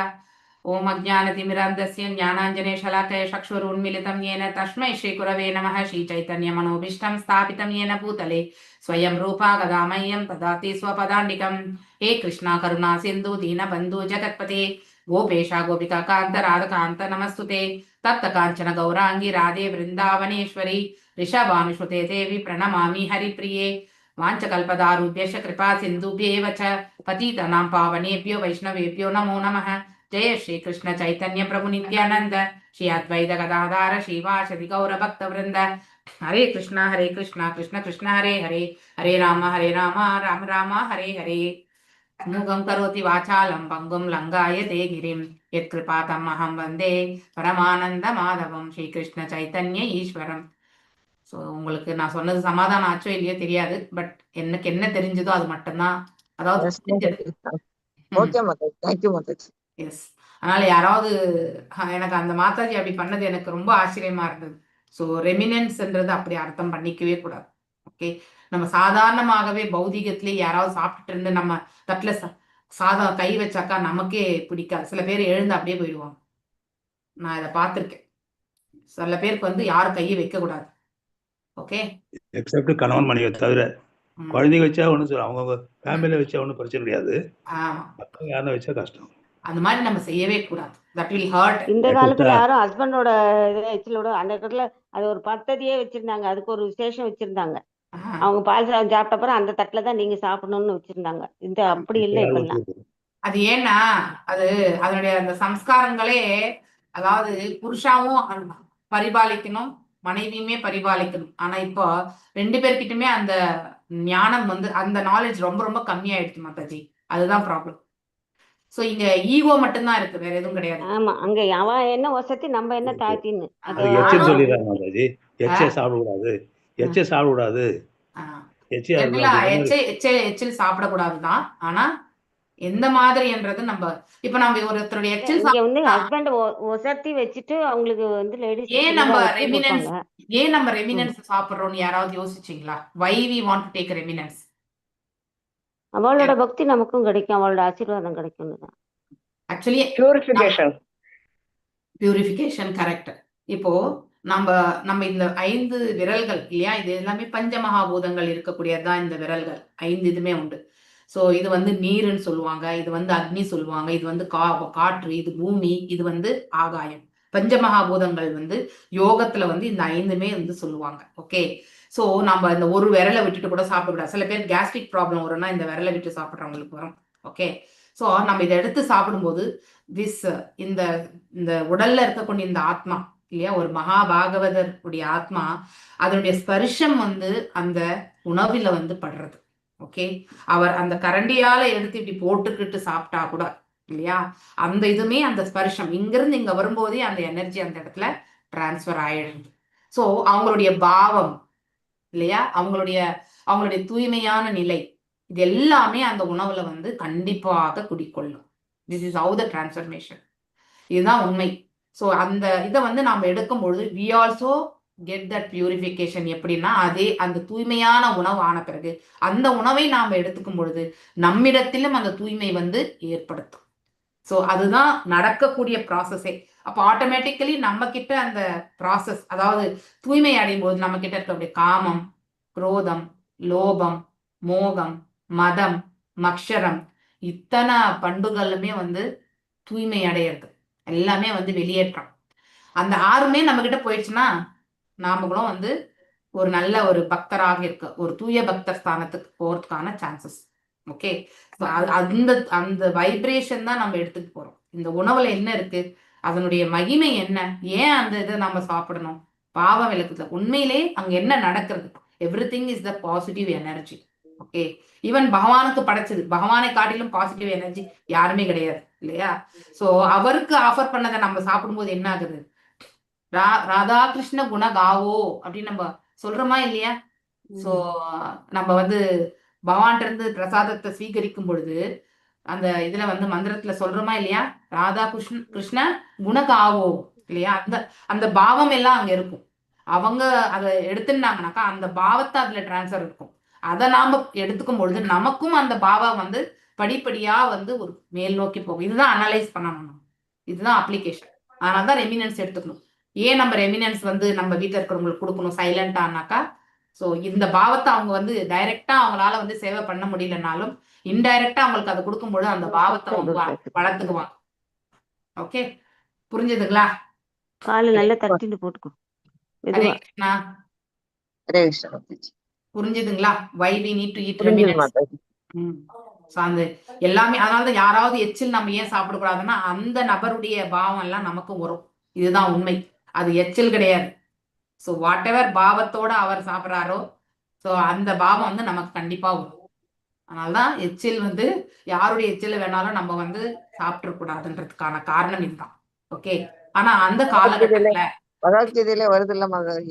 ஓம் அஜ்ஞானதிமிராந்தஸ்ய ஞானாஞ்சனேஷலாக்கய சக்ஷுருன்மிலிதம் येन तस्मै श्रीगुरवे नमः. श्रीचैतन्यमनोभीष्टं स्थापितं येन भूतले स्वयं रूपा गदामह्यं ददाति स्वपदान्तिकं. हे कृष्णा करुणा सिन्धु दीनबन्धु जगत्पते गोपेशा गोपिका कान्त राधकान्त नमस्तुते. तप्त काञ्चन गौरांगी राधे वृन्दावनेश्वरी ऋषभानुसुते देवी प्रणमामि हरिप्रिये. वाञ्छकल्पदारुभ्यश्च कृपा सिन्धुभ्येव च पतितानां पावनेभ्यो वैष्णवेभ्यो नमो नमः. जय श्री कृष्ण चैतन्य प्रभु नित्यानंद, श्री अद्वैत गदाधर श्रीवासदि गौर भक्त वृंद. हरे कृष्णा कृष्ण कृष्ण हरे हरे, हरे राम राम राम हरे हरे. मूगं करोति वाचालं पंगुं लंघायते गिरिं, यत्कृपातमहं वन्दे परमानंद माधवं. श्री कृष्ण चैतन्य ஈஸ்வரம். ஸோ உங்களுக்கு நான் சொன்னது சமாதானம் ஆச்சோ இல்லையோ தெரியாது, பட் எனக்கு என்ன தெரிஞ்சதோ அது மட்டும்தான். அதாவது எஸ், அதனால யாராவது எனக்கு அந்த மாதாஜி அப்படி பண்ணது எனக்கு ரொம்ப ஆச்சரியமா இருந்தது. ஸோ ரெமினன்ஸ்ன்றது அப்படி அர்த்தம் பண்ணிக்கவே கூடாது. ஓகே, நம்ம சாதாரணமாகவே பௌதிகத்திலே யாராவது சாப்பிட்டுட்டு இருந்து நம்ம தட்டில் சாதம் கை வச்சாக்கா நமக்கே பிடிக்காது. சில பேர் எழுந்து அப்படியே போயிடுவாங்க. நான் இதை பார்த்துருக்கேன். சில பேருக்கு வந்து யாரும் கையை வைக்க கூடாது. ஓகே, எக்ஸப்ட் கணவன் மனைவி தவிர குழந்தைங்க வச்சா ஒன்றும் சொல்ல, அவங்க ஃபேமிலியில வச்சா ஒன்றும் பிரச்சனை கிடையாது. ஆமா, யாரும் வச்சா கஷ்டம். அந்த மாதிரி நம்ம செய்யவே கூடாது. That will hurt. இந்த காலத்துல யாரும் ஹஸ்பண்டோட எச்சிலோட அந்த இடத்துல அது ஒரு பத்ததியே வச்சிருந்தாங்க, அதுக்கு ஒரு விசேஷம் வச்சிருந்தாங்க. அவங்க பால் சாதம் சாப்பிட்ட அப்புறம் அந்த தட்டுல தான் நீங்க சாப்பிடணும்னு வச்சிருந்தாங்க. இந்த அப்படி இல்லை இப்பெல்லாம். அது ஏன்னா அது அதனுடைய அந்த சம்ஸ்காரங்களே, அதாவது புருஷாவும் பரிபாலிக்கணும், மனைவியுமே பரிபாலிக்கணும். ஆனா இப்போ 2 பேர்கிட்டயுமே அந்த ஞானம் வந்து அந்த நாலேஜ் ரொம்ப ரொம்ப கம்மியாயிடுச்சு மாதாஜி. அதுதான் ப்ராப்ளம். சோ இங்க ஈகோ மட்டும்தான் இருக்கு, வேற எதுவும் கிடையாது. ஆமா, அங்க அவன் என்ன வசதி நம்ம என்ன தாழ்த்தின்னு அது எச்சல் சொல்லிடுறாங்க மாதாஜி. எச்சல் சாப்பிடக்கூடாது, எச்சல் சாப்பிடக்கூடாது. எச்சில் சாப்பிடக்கூடாதுதான். ஆனா எந்த மாதிரின்றது நம்ம இப்ப நம்ம ஒருத்தருடைய எச்சில் இங்க வந்து ஹஸ்பண்ட் ஒசத்தி வச்சுட்டு அவங்களுக்கு வந்து லேடிஸ் ஏன் நம்ம ரெமினன்ஸ் சாப்பிடுறோம்னு யாராவது யோசிச்சீங்களா? Why we want to take remnants? அவளோட பக்தி நமக்கும் கிடைக்கும், அவளோட ஆசீர்வாதம் கிடைக்கும். Actually purification correct. இப்போ நம்ம இந்த 5 விரல்கள் இல்லையா, இது எல்லாமே பஞ்சமகாபூதங்கள் இருக்கக்கூடியதுதான். இந்த விரல்கள் 5 இதுமே உண்டு. ஸோ இது வந்து நீருன்னு சொல்லுவாங்க, இது வந்து அக்னி சொல்லுவாங்க, இது வந்து காற்று, இது பூமி, இது வந்து ஆகாயம். பஞ்சமகாபூதங்கள் வந்து யோகத்துல வந்து இந்த 5மே வந்து சொல்லுவாங்க. ஓகே, ஸோ நம்ம இந்த ஒரு விரலை விட்டுட்டு கூட சாப்பிடக்கூடாது. சில பேர் கேஸ்ட்ரிக் ப்ராப்ளம் வரும்னா இந்த விரலை விட்டு சாப்பிட்றவங்களுக்கு வரும். ஓகே, ஸோ நம்ம இதை எடுத்து சாப்பிடும்போது இந்த இந்த உடல்ல இருக்கக்கூடிய இந்த ஆத்மா இல்லையா, ஒரு மகாபாகவதர் உடைய ஆத்மா, அதனுடைய ஸ்பர்ஷம் வந்து அந்த உணவுல வந்து படுறது. ஓகே, அவர் அந்த கரண்டியால எடுத்து இப்படி போட்டுக்கிட்டு சாப்பிட்டா கூட இல்லையா, அந்த இதுமே அந்த ஸ்பர்ஷம் இங்கிருந்து இங்க வரும்போதே அந்த எனர்ஜி அந்த இடத்துல டிரான்ஸ்ஃபர் ஆயிடுது. ஸோ அவங்களுடைய பாவம் இல்லையா, அவங்களுடைய தூய்மையான நிலை, இது எல்லாமே அந்த உணவுல வந்து கண்டிப்பாக குடிக்கொள்ளும். This is how the transformation. இதுதான் உண்மை. ஸோ அந்த இதை வந்து நாம் எடுக்கும் பொழுது we also get that purification. எப்படின்னா அதே அந்த தூய்மையான உணவு ஆன பிறகு அந்த உணவை நாம் எடுத்துக்கும் பொழுது நம்மிடத்திலும் அந்த தூய்மை வந்து ஏற்படுத்தும். ஸோ அதுதான் நடக்கக்கூடிய ப்ராசஸே. அப்போ ஆட்டோமேட்டிக்கலி நம்ம கிட்ட அந்த ப்ராசஸ், அதாவது தூய்மை அடையும் போது நம்ம கிட்ட இருக்கக்கூடிய காமம், குரோதம், லோபம், மோகம், மதம், மக்ஷரம், இத்தனை பண்புகளுமே வந்து தூய்மை அடையிறது, எல்லாமே வந்து வெளியேற்றம். அந்த 6மே நம்ம கிட்ட போயிடுச்சுன்னா நாமளும் வந்து ஒரு நல்ல ஒரு பக்தராக இருக்க, ஒரு தூய பக்தர் ஸ்தானத்துக்கு போறதுக்கான சான்சஸ். ஓகே, அந்த வைப்ரேஷன் தான் நம்ம எடுத்துட்டு போறோம். இந்த உணவுல என்ன இருக்கு, அதனுடைய மகிமை என்ன, ஏன் அந்த இதை நம்ம சாப்பிடணும், பாவம் விளக்குது. உண்மையிலே அங்க என்ன நடக்கிறது, everything is the positive energy. Okay, even பகவானுக்கு படைச்சது, பகவானை காட்டிலும் பாசிட்டிவ் எனர்ஜி யாருமே கிடையாது இல்லையா. சோ அவருக்கு ஆஃபர் பண்ணதை நம்ம சாப்பிடும்போது என்ன ஆகுது, ராதாகிருஷ்ண குண காவோ அப்படின்னு நம்ம சொல்றோமா இல்லையா. சோ நம்ம வந்து பகவான்கிட்ட இருந்து பிரசாதத்தை ஸ்வீகரிக்கும் பொழுது அந்த இதுல வந்து மந்திரத்துல சொல்றோமா இல்லையா, ராதா கிருஷ்ண குணகாவோ இல்லையா, அந்த பாவம் எல்லாம் அங்க இருக்கும். அவங்க அதை எடுத்துட்டாங்கனாக்கா அந்த பாவத்தை அதுல டிரான்ஸ்ஃபர் இருக்கும். அதை நாம எடுத்துக்கும் பொழுது நமக்கும் அந்த பாவம் வந்து படிப்படியா வந்து ஒரு மேல் நோக்கி போகும். இதுதான் அனலைஸ் பண்ணணும், இதுதான் அப்ளிகேஷன். அதனாலதான் ரெமினன்ஸ் எடுத்துக்கணும். ஏன் நம்ம ரெமினன்ஸ் வந்து நம்ம வீட்டில் இருக்கிறவங்களுக்கு கொடுக்கணும் சைலண்டானாக்கா, ஸோ இந்த பாவத்தை அவங்க வந்து டைரக்டா அவங்களால வந்து சேவை பண்ண முடியலனாலும் இன்டைரக்டா அவங்களுக்கு அதை கொடுக்கும்போது அந்த பாவத்தை அவங்க வளர்த்துக்குவாங்க. ஓகே, புரிஞ்சுதுங்களா? காலை நல்லா தட்டிட்டு போட்டுக்கோ. புரிஞ்சுதுங்களா? Why we need to eat remnants. அந்த எல்லாமே அதனாலதான் யாராவது எச்சில் நம்ம ஏன் சாப்பிடக்கூடாதுன்னா அந்த நபருடைய பாவம் எல்லாம் நமக்கு வரும். இதுதான் உண்மை, அது எச்சில் கிடையாது. ஸோ வாட் எவர் பாவத்தோட அவர் சாப்பிட்றாரோ ஸோ அந்த பாவம் வந்து நமக்கு கண்டிப்பா வரும். அதனாலதான் எச்சில் வந்து யாருடைய எச்சில வேணாலும் நம்ம வந்து சாப்பிடக்கூடாதுன்றதுக்கான காரணம் இதுதான். ஓகே, ஆனா அந்த காலகட்டத்துல பகவத்கீதையில வருது இல்ல,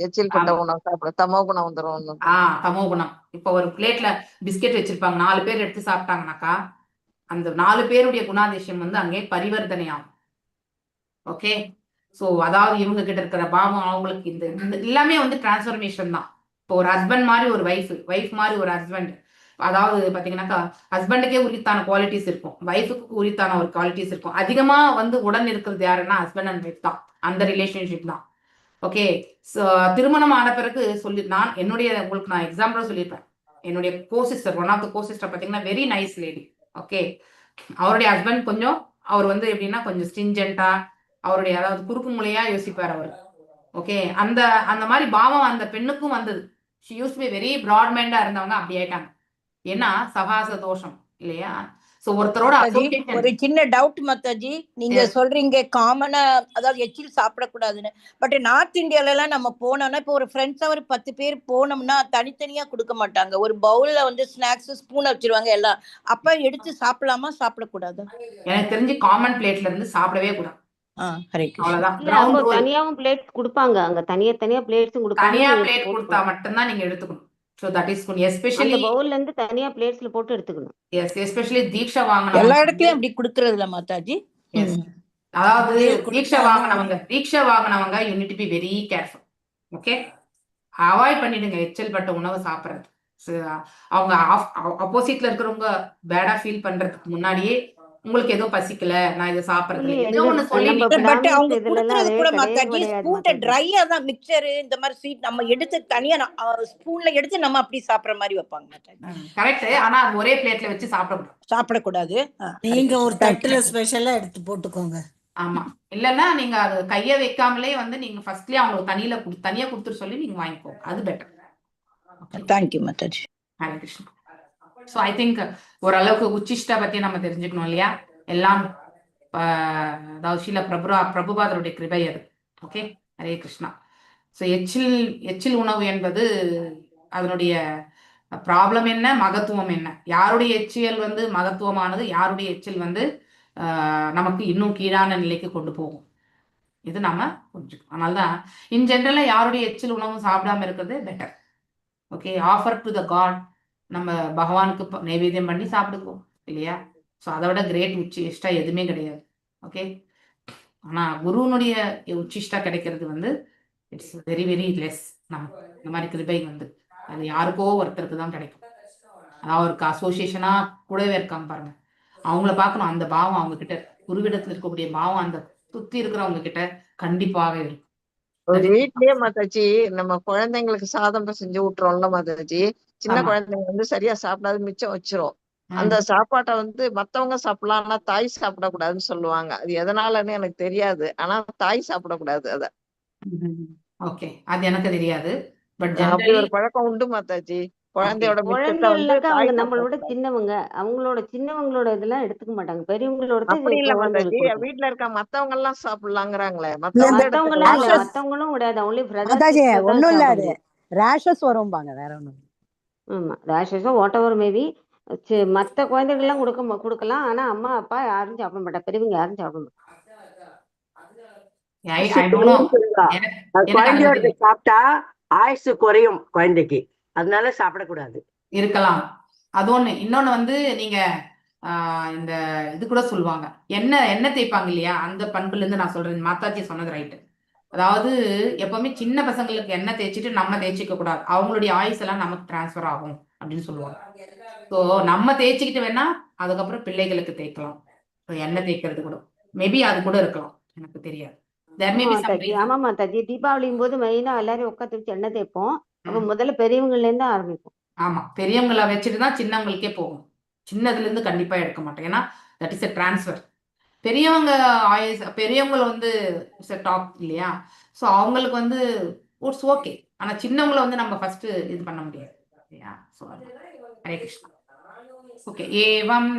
எச்சில் பட்ட உணவு சாப்பிட தமோ குணம் வந்துடும். தமோ குணம். இப்ப ஒரு பிளேட்ல பிஸ்கெட் வச்சிருப்பாங்க, 4 பேர் எடுத்து சாப்பிட்டாங்கனாக்கா அந்த 4 பேருடைய குணாதிசயம் வந்து அங்கே பரிவர்த்தனை ஆகும். ஓகே, ஸோ அதாவது இவங்க கிட்ட இருக்கிற பாவம் அவங்களுக்கு இந்த எல்லாமே வந்து டிரான்ஸ்ஃபர்மேஷன் தான். இப்போ ஒரு ஹஸ்பண்ட் மாதிரி ஒரு ஒய்ஃப் மாதிரி ஒரு ஹஸ்பண்ட், அதாவது பாத்தீங்கன்னாக்கா ஹஸ்பண்டுக்கே உரித்தான குவாலிட்டிஸ் இருக்கும், ஒய்ஃபுக்கு உரித்தான ஒரு குவாலிட்டிஸ் இருக்கும். அதிகமா வந்து உடன் இருக்கிறது யாருன்னா ஹஸ்பண்ட் அண்ட் ஒய்ஃப் தான், அந்த ரிலேஷன்ஷிப் தான். ஓகே, திருமணம் ஆன பிறகு நான் உங்களுக்கு நான் எக்ஸாம்பிளா சொல்லியிருப்பேன். என்னுடைய cosister, one of the cosister பாத்தீங்கன்னா வெரி நைஸ் லேடி. ஓகே, அவருடைய ஹஸ்பண்ட் கொஞ்சம் அவர் வந்து எப்படின்னா கொஞ்சம் ஸ்டிஞ்சென்ட்டா, அவருடைய அதாவது குறுக்கு முளையா யோசிப்பார் அவர். ஓகே, அந்த அந்த மாதிரி பாவம் அந்த பெண்ணுக்கும் வந்தது. She use be very broad மைண்டா இருந்தவங்க அப்படி ஆயிட்டாங்க. ஏன்னா சகாச தோஷம் இல்லையா? சோ ஒருத்தரோட அசோசியேஷன். ஒரு சின்ன டவுட் மாதாஜி, நீங்க சொல்றீங்க காமனா அதாவது எச்சில் சாப்பிடக்கூடாதுன்னு. பட் நார்த் இந்தியால எல்லாம் நம்ம போனோம்னா, இப்போ ஒரு ஃப்ரெண்ட்ஸா ஒரு 10 பேர் போனோம்னா தனித்தனியா கொடுக்க மாட்டாங்க. ஒரு பவுல்ல வந்து ஸ்நாக்ஸ் ஸ்பூன் வச்சிருவாங்க எல்லாம். அப்ப எடுத்து சாப்பிடலாமா சாப்பிடக்கூடாது? எனக்கு தெரிஞ்சு காமன் பிளேட்ல இருந்து சாப்பிடவே கூடாது. அவ்வளவுதான். இல்ல அப்போ தனியாவும் பிளேட் கொடுப்பாங்க. அங்க தனியா பிளேட்ஸும் கொடுப்பாங்க. தனியா பிளேட் கொடுத்தா மட்டும்தான் நீங்க எடுத்துக்கணும். So that is good. Especially அந்த பவுல்ல இருந்து தனியா பிளேட்ஸ்ல போட்டு எடுத்துக்கணும். Yes, especially தீட்சா வாங்குனவங்க. எல்லா இடத்துலயும் அப்படி கொடுக்கறது இல்ல மாதாஜி. Yes. அதாவது தீட்சா வாங்குனவங்க you need to be very careful. Okay? Avoid பண்ணிடுங்க எச்சல் பட்ட உணவு சாப்பிடுறது. அவங்க ஆப்போசிட்ல இருக்கிறவங்க பேடா ஃபீல் பண்றதுக்கு முன்னாடியே உங்களுக்கு ஏதோ பசிக்கல, நான் இதை சாப்பிடுறது ஏதோ ஒண்ணு சொல்லி பட் அவங்க குடுக்குறது கூட மாதாஜி ஸ்பூன்ல ட்ரையா தான் மிக்சர் இந்த மாதிரி ஸ்வீட் நம்ம எடுத்து தனியா ஸ்பூன்ல எடுத்து நம்ம அப்படி சாப்பிடுற மாதிரி வைப்பாங்க மாதாஜி. கரெக்ட். ஆனா அது ஒரே பிளேட்ல வச்சு சாப்பிடக்கூடாது. நீங்க ஒரு தட்டுல ஸ்பெஷலா எடுத்து போட்டுக்கோங்க. ஆமா, இல்லன்னா நீங்க அது கைய வைக்காமலே வந்து நீங்க ஃபர்ஸ்ட்லயே அவங்களுக்கு தனியா கொடுத்துட்டு சொல்லி நீங்க வாங்கிக்கோங்க, அது better. Thank you Mataji. Hare Krishna. So I think ஓரளவுக்கு உச்சிஷ்டா பத்தி நம்ம தெரிஞ்சுக்கணும் இல்லையா? எல்லாம் அதாவது ஸ்ரீல பிரபுபாதருடைய கிருபை அது. ஓகே, ஹரே கிருஷ்ணா. ஸோ எச்சில் உணவு என்பது அதனுடைய ப்ராப்ளம் என்ன, மகத்துவம் என்ன, யாருடைய எச்சியல் வந்து மகத்துவமானது, யாருடைய எச்சில் வந்து நமக்கு இன்னும் கீழான நிலைக்கு கொண்டு போகும், இது நம்ம புரிஞ்சுக்கணும். அதனால்தான் இன் ஜென்ரலா யாருடைய எச்சில் உணவும் சாப்பிடாம இருக்கிறது better. Okay, offer to the god, நம்ம பகவானுக்கு நைவேத்தியம் பண்ணி சாப்பிடுவோம் இல்லையா? ஸோ அதை விட கிரேட் உச்சிஷ்டா எதுவுமே கிடையாது. ஓகே, ஆனா குருவனுடைய உச்சிஷ்டா கிடைக்கிறது வந்து இட்ஸ் வெரி வெரி லெஸ். நமக்கு இந்த மாதிரி கிருபை வந்து அது யாருக்கோ ஒருத்தருக்கு தான் கிடைக்கும். அதாவது அவருக்கு அசோசியேஷனா கூடவே இருக்காங்க பாருங்க, அவங்கள பார்க்கணும். அந்த பாவம் அவங்க கிட்ட, குருவிடத்துல இருக்கக்கூடிய பாவம் அந்த சுத்தி இருக்கிறவங்க கிட்ட கண்டிப்பாக இருக்கும். ஒரு வீட்லயே மாதாஜி நம்ம குழந்தைங்களுக்கு சாதம் செஞ்சு விட்டுறோம்ல மாதாஜி, சின்ன குழந்தைங்க வந்து சரியா சாப்பிடாது மிச்சம் வச்சிரும். அந்த சாப்பாட்டை வந்து மத்தவங்க சாப்பிடலாம், ஆனா தாய் சாப்பிடக்கூடாதுன்னு சொல்லுவாங்க. அது எதனாலன்னு எனக்கு தெரியாது, ஆனா தாய் சாப்பிடக்கூடாது அத. ஓகே, அது எனக்கு தெரியாது. பட் அப்படி ஒரு பழக்கம் உண்டு மாதாஜி. குழந்தையோட மிச்சத்தை வந்து அவங்க நம்மளோட சின்னவங்க, சின்னவங்களோட இதெல்லாம் எடுத்துக்க மாட்டாங்க. பெரியவங்களோட அப்படி இல்ல மாதாஜி, வீட்டுல இருக்க மத்தவங்க எல்லாம் சாப்பிடலாங்கிறாங்களே. மத்தவங்களும் கிடையாது, only மாதாஜி ஒண்ணும் இல்ல, அது ரேஷஸ் வரும்பாங்க, வேற ஒண்ணும். ஆமா, ரேஷஸோ வாட் எவர் மேபி. மத்த குழந்தைகள் எல்லாம் கொடுக்கலாம், ஆனா அம்மா அப்பா யாரும் சாப்பிட மாட்டாங்க, பெரியவங்க யாரும் சாப்பிட மாட்டாங்க. குழந்தையோட சாப்பிட்டா ஆயுசு குறையும் குழந்தைக்கு, அதனால சாப்பிடக்கூடாது. இருக்கலாம், அது ஒண்ணு. இன்னொன்னு வந்து நீங்க இந்த இது கூட சொல்லுவாங்க, எண்ணெய் தேய்ப்பாங்க இல்லையா, அந்த பண்புல இருந்து நான் சொல்றேன். மாதாஜி சொன்னது ரைட்டு. அதாவது எப்பவுமே சின்ன பசங்களுக்கு எண்ணெய் தேய்ச்சிட்டு நம்ம தேய்ச்சிக்க கூடாது, அவங்களுடைய ஆயுஸ் எல்லாம் நமக்கு டிரான்ஸ்ஃபர் ஆகும் அப்படின்னு சொல்லுவாங்க. ஸோ நம்ம தேய்ச்சிக்கிட்டு வேணா அதுக்கப்புறம் பிள்ளைகளுக்கு தேய்க்கலாம். எண்ணெய் தேய்க்கிறது கூட மேபி அது கூட இருக்கலாம், எனக்கு தெரியாது. ஆமா மாதாஜி, தீபாவளியும் போது மெயினா எல்லாரும் உட்காந்து வச்சு எண்ணெய் தேய்ப்போம். அப்ப முதல்ல பெரியவங்கல இருந்து ஆரம்பிப்போம். ஆமா, பெரியவங்களை வச்சுட்டு தான் சின்னவங்களுக்கே போகும். சின்னதுல இருந்து கண்டிப்பா எடுக்க மாட்டோம், ஏன்னா தட் இஸ் எ டிரான்ஸ்ஃபர். பெரியவங்களை வந்து டாப் இல்லையா? ஸோ அவங்களுக்கு வந்து இட்ஸ் ஓகே, ஆனா சின்னவங்களை வந்து நம்ம ஃபர்ஸ்ட் இது பண்ண முடியாது இல்லையா? ஸோ ஹரே கிருஷ்ணா. ஓகே, ஏவம்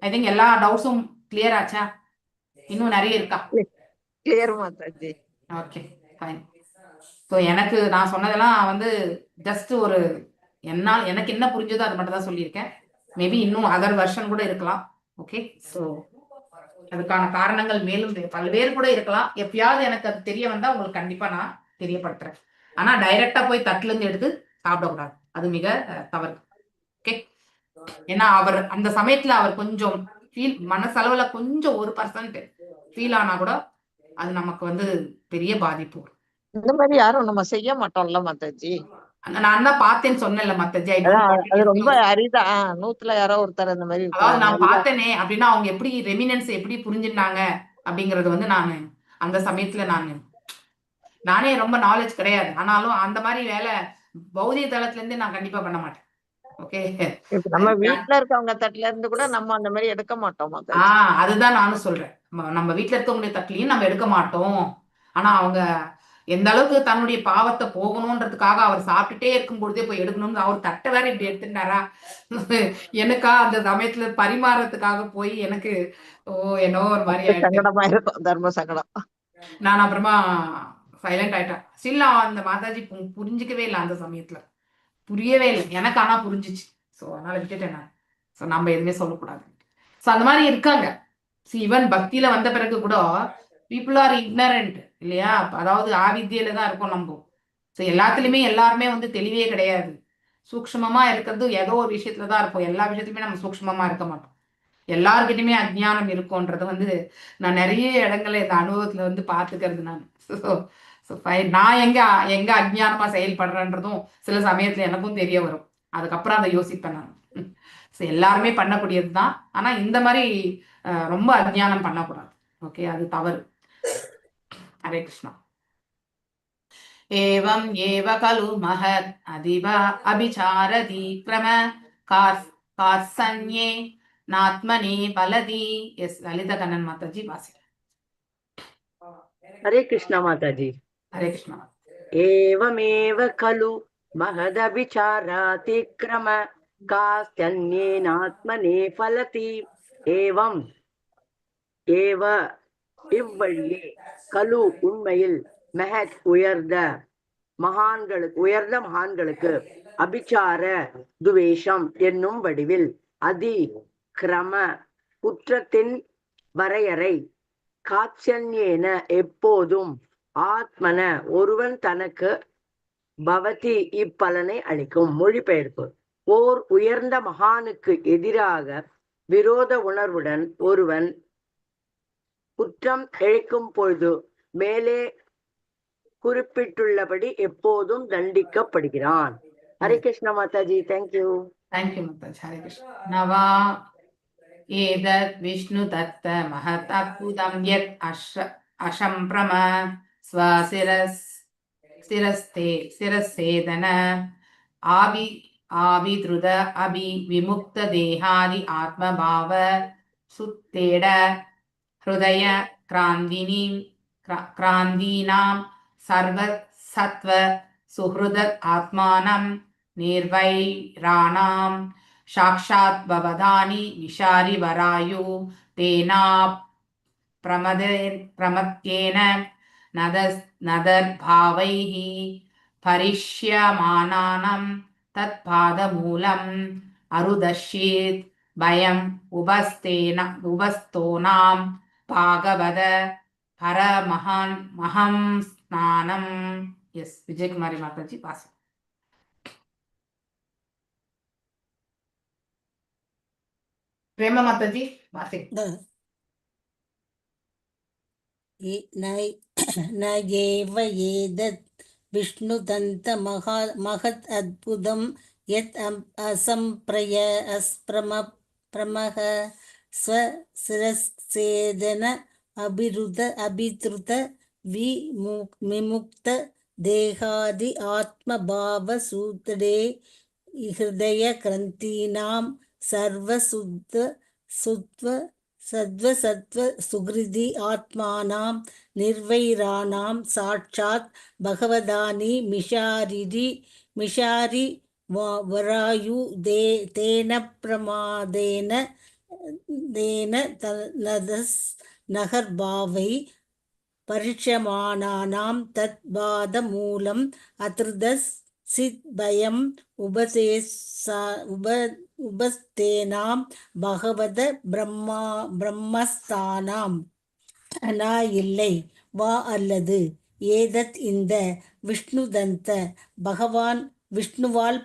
ஐ திங்க் எல்லா டவுட்ஸும் கிளியர் ஆச்சா? இன்னும் நிறைய இருக்கா? Clear Mataji. Okay, fine. So எனக்கு நான் சொன்னதெல்லாம் வந்து ஜஸ்ட் ஒரு எனக்கு என்ன புரிஞ்சதோ அது மட்டும் தான் சொல்லியிருக்கேன். மேபி இன்னும் அதர் வெர்ஷன் கூட இருக்கலாம். ஓகே, ஸோ அதுக்கான காரணங்கள் மேலும் பல்வேறு கூட இருக்கலாம். எப்பயாவது எனக்கு அது தெரிய வந்தா உங்களுக்கு கண்டிப்பா நான் தெரியப்படுத்துறேன். ஆனா டைரக்டா போய் தட்டுல இருந்து எடுத்து சாப்பிடக்கூடாது, அது மிக தவறு. ஓகே, ஏன்னா அவர் அந்த சமயத்துல அவர் கொஞ்சம் மனசளவுல கொஞ்சம் 1% ஃபீல் ஆனா கூட அது நமக்கு வந்து பெரிய பாதிப்பு. இந்த மாதிரி யாரும் நம்ம செய்ய மாட்டோம்ல மாதாஜி. நான் தான் பார்த்தேன்னு சொன்னேன்ல மாதாஜி, அது ரொம்ப அரிதா, 100ல யாரோ ஒருத்தர் இந்த மாதிரி. அதாவது நான் பார்த்தேனே அப்படின்னா அவங்க எப்படி ரெமினன்ஸ் எப்படி புரிஞ்சுட்டாங்க அப்படிங்கறது வந்து நான் அந்த சமயத்துல நானே ரொம்ப நாலேஜ் கிடையாது, ஆனாலும் அந்த மாதிரி வேலை பௌதிக தளத்துல இருந்தே நான் கண்டிப்பா பண்ண மாட்டேன். ஓகே. இப்ப நம்ம வீட்ல இருக்கவங்க தட்டுல இருந்து கூட நம்ம அந்த மாதிரி எடுக்க மாட்டோம் மாதாஜி. அதுதான் நானும் சொல்றேன். நம்ம வீட்ல இருக்கவங்களுடைய தட்டுலையும் நம்ம எடுக்க மாட்டோம். ஆனா அவங்க எந்த அளவுக்கு தன்னுடைய பாவத்தை போகணுன்றதுக்காக அவர் சாப்பிட்டுட்டே இருக்கும் பொழுதே போய் எடுக்கணும்னு அவர் தட்டை வேற இப்படி எடுத்துட்டாரா எனக்கா அந்த சமயத்துல பரிமாறத்துக்காக போய் எனக்கு என்னோ ஒரு மாதிரி ஆயிடுச்சு. சங்கடமா இருக்கும், தர்ம சங்கடம். நான் அப்புறமா சைலண்ட் ஆயிட்டேன். ஸ்டில் அந்த மாதாஜி புரிஞ்சிக்கவே இல்லை அந்த சமயத்துல, புரியவே இல்லை எனக்கு. ஆனா புரிஞ்சிச்சு. ஸோ அதனால விட்டுட்டேன் நான். ஸோ நம்ம எதுவுமே சொல்லக்கூடாது. ஸோ அந்த மாதிரி இருக்காங்க. ஈவன் பக்தியில வந்த பிறகு கூட பீப்புள் ஆர் இக்னரண்ட் இல்லையா? அதாவது ஆவித்தியில தான் இருக்கும் நம்ம. ஸோ எல்லாத்துலயுமே எல்லாருமே வந்து தெளிவே கிடையாது. சூக்ஷ்மமா இருக்கிறது ஏதோ ஒரு விஷயத்துல தான் இருப்போம். எல்லா விஷயத்துலயுமே நம்ம சூக்ஷ்மமா இருக்க மாட்டோம். எல்லார்கிட்டயுமே அஜ்ஞானம் இருக்கும்ன்றது வந்து நான் நிறைய இடங்கள்ல இந்த அனுபவத்துல வந்து பார்த்துக்கிறது நான். நான் எங்க அஜ்ஞானமா செயல்படுறேன்றதும் சில சமயத்துல எனக்கும் தெரிய வரும். அதுக்கப்புறம் அதை யோசிப்பேன் நான். ஸோ எல்லாருமே பண்ணக்கூடியது தான். ஆனா இந்த மாதிரி ரொம்ப அஜ்ஞானம் பண்ணக்கூடாது. ஓகே, அது தவறு. ஹரே கிருஷ்ணா. ஏவம் ஏவ கலு மஹத் அதிப அபிசாரதி கிரம கார்சன்யே நாத்மனே பலதி. எஸ் லலிதா கண்ணன் மாதாஜி வாசி. ஹரே கிருஷ்ணா மாதாஜி. ஹரே கிருஷ்ணா. ஏவமேவ கலு மஹதபிசாராதி கிரம காஸ்யன்யேனாத்மனே பலதி. ஏவம் ஏவ இவ்வழியே, கலு உண்மையில், மெஹத் உயர்ந்த மகான்களுக்கு, அபிச்சார துவேஷம் என்னும் வடிவில், அதி கிரம குற்றத்தின் வரையறை, காட்சன்யேன எப்போதும், ஆத்மன ஒருவன் தனக்கு, பவதி இப்பலனை அளிக்கும். மொழிபெயர்ப்பு: ஓர் உயர்ந்த மகானுக்கு எதிராக விரோத உணர்வுடன் ஒருவன் குற்றம் இழைக்கும் பொழுது மேலே குறிப்பிட்டுள்ளபடி எப்போதும் தண்டிக்கப்படுகிறான். ஹரே கிருஷ்ணா மாதாஜி. தேங்க்யூ. தேங்க்யூ மாதாஜி. ஹரே கிருஷ்ணா. நவா ஏதத் விஷ்ணு தத்த மஹத் அத்புதம் யத் அசம்பிரம சிரஸ்தேதன ஆவித்ருத அபி விமுக்த தேகாதி ஆத்மபாவ சுத்தேட ஹிருதய கிராந்தீனாம் சர்வ சத்வ சுஹ்ருத ஆத்மானம் நிர்வைராணாம் சாக்ஷாத் பவதானி விஷாரி வராயு தேனா பிரமத்யேன நதர் பாவைஹி பரிஷ்யமானானம் தத் பாதமூலம் அருதஷீத் பயம் உபஸ்தோனாம் பாகவத மகம் ஸ்நானம். எஸ் விஜயகுமாரி மாதாஜி வாசி. பிரேம மாதாஜி வாசி. न एव एतत् विष्णुदन्त महत् अद्भुतं यत् असम्प्रमः स्वशिरस्छेदन अभिद्रुत विमुक्त देहादि आत्मभावसूत्रे हृदयग्रन्थीनां सत्त्व सुहृदि आत्मानां निर्वैराणां साक्षात् भगवदानि मिषारि वरायु तेन प्रमादेन नगर्भावै परिक्षमाणानां तत् बाधमूलम् अत्रुदसित् भयम् உபஸ்தேனாம் பகவத பிரம்மஸ்தானாம். இல்லை வா அல்லது ஏதத் இந்த விஷ்ணுதந்த பகவான் விஷ்ணுவால்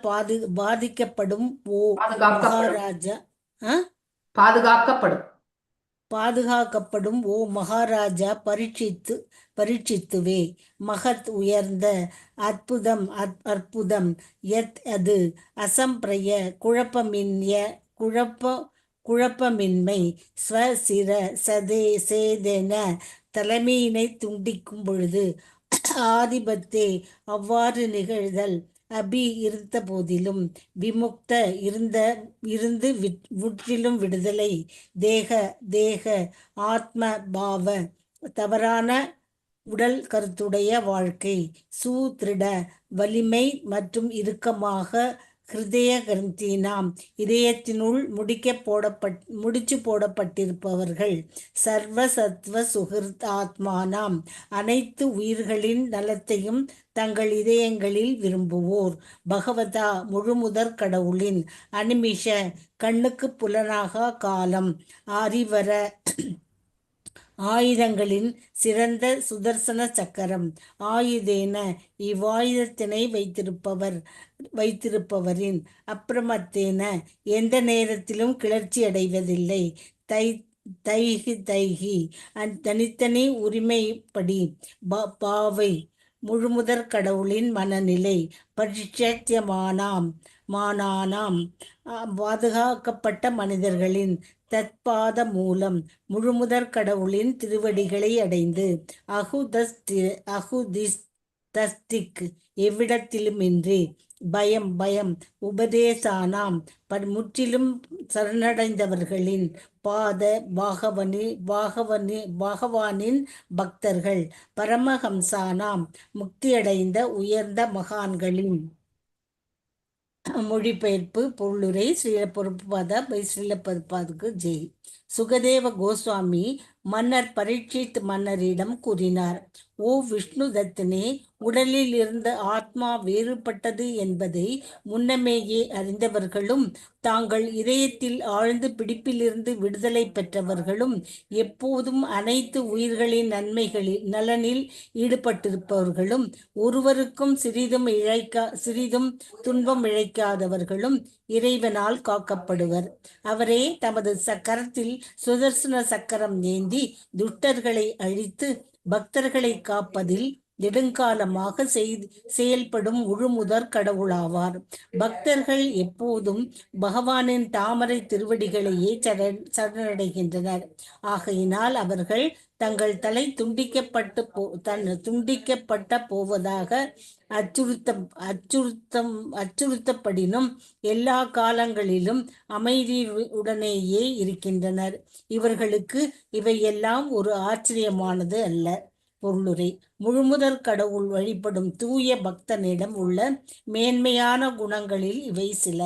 பாதிக்கப்படும் ஓ மகாராஜா பாதுகாக்கப்படும் ஓ மகாராஜா பரீட்சித்துவே. மகத் உயர்ந்த, அற்புதம் யத் அது, அசம்பிரய குழப்பமின்மை, ஸ்வசிர சேதன தலைமையினை துண்டிக்கும் பொழுது, ஆதிபத்தே அவ்வாறு நிகழ்தல், அபி இருந்த போதிலும், விமுக்த இருந்து முற்றிலும் விடுதலை, தேக தேக ஆத்ம பாவ தவறான உடல் கருத்துடைய வாழ்க்கை, சூத்ரிட வலிமை மற்றும் இறுக்கமாக, ஹிருதய கிரந்தீனாம் இதயத்தினுள் முடிச்சு போடப்பட்டிருப்பவர்கள், சர்வ சத்வ சுகிருத் ஆத்மானாம் அனைத்து உயிர்களின் நலத்தையும் தங்கள் இதயங்களில் விரும்புவோர், பகவதா முழுமுதற் கடவுளின் அனிமிஷ கண்ணுக்கு புலனாகா காலம் அறிவர ஆயுதங்களின் சிறந்த சுதர்சன சக்கரம், ஆயுதேன இவ்வாயுதத்தினை வைத்திருப்பவரின், அப்பிரமத்தேன எந்த நேரத்திலும் கிளர்ச்சி அடைவதில்லை, தைகி தனித்தனி உரிமைப்படி, பாவை முழுமுதற் கடவுளின் மனநிலை, பரிட்சயமானாம் பாதுகாக்கப்பட்ட மனிதர்களின் தற்பாத மூலம் முழுமுதற் கடவுளின் திருவடிகளை அடைந்து, அகுதிஸ்திக் எவ்விடத்திலுமின்றி, பயம் உபதேசானாம் முற்றிலும் சரணடைந்தவர்களின், பாத பாகவானின் பக்தர்கள், பரமஹம்சானாம் முக்தியடைந்த உயர்ந்த மகான்களின். மொழிபெயர்ப்பு பொருளுரை. ஸ்ரீல பிரபுபாதா பை ஸ்ரீல பிரபுபாதுக்கு ஜெய். சுகதேவ கோஸ்வாமி மன்னர் பரீட்சித் மன்னரிடம் கூறினார், ஓ விஷ்ணு தத்தனே, உடலில் இருந்த ஆத்மா வேறுபட்டது என்பதை முன்னமேயே அறிந்தவர்களும், தாங்கள் இதயத்தில் ஆழ்ந்து பிடிப்பிலிருந்து விடுதலை பெற்றவர்களும், எப்போதும் அனைத்து உயிர்களின் நலனில் ஈடுபட்டிருப்பவர்களும், ஒருவருக்கும் சிறிதும் துன்பம் இழைக்காதவர்களும் இறைவனால் காக்கப்படுவர். அவரே தமது கரத்தில் சுதர்சன சக்கரம் ஏந்தி துஷ்டர்களை அழித்து பக்தர்களை காப்பதில் நெடுங்காலமாக செயல்படும் முழுமுதற் கடவுளாவார். பக்தர்கள் எப்போதும் பகவானின் தாமரை திருவடிகளையே சரணடைகின்றனர். ஆகையினால் அவர்கள் தங்கள் தலை துண்டிக்கப்பட்ட போவதாக அச்சுறுத்தப்படினும் எல்லா காலங்களிலும் அமைதியுடனேயே இருக்கின்றனர். இவர்களுக்கு இவையெல்லாம் ஒரு ஆச்சரியமானது அல்ல. பொருளுரை. முழுமுதற் கடவுள் வழிபடும் தூய பக்தனிடம் உள்ள மேன்மையான குணங்களில் இவை சில.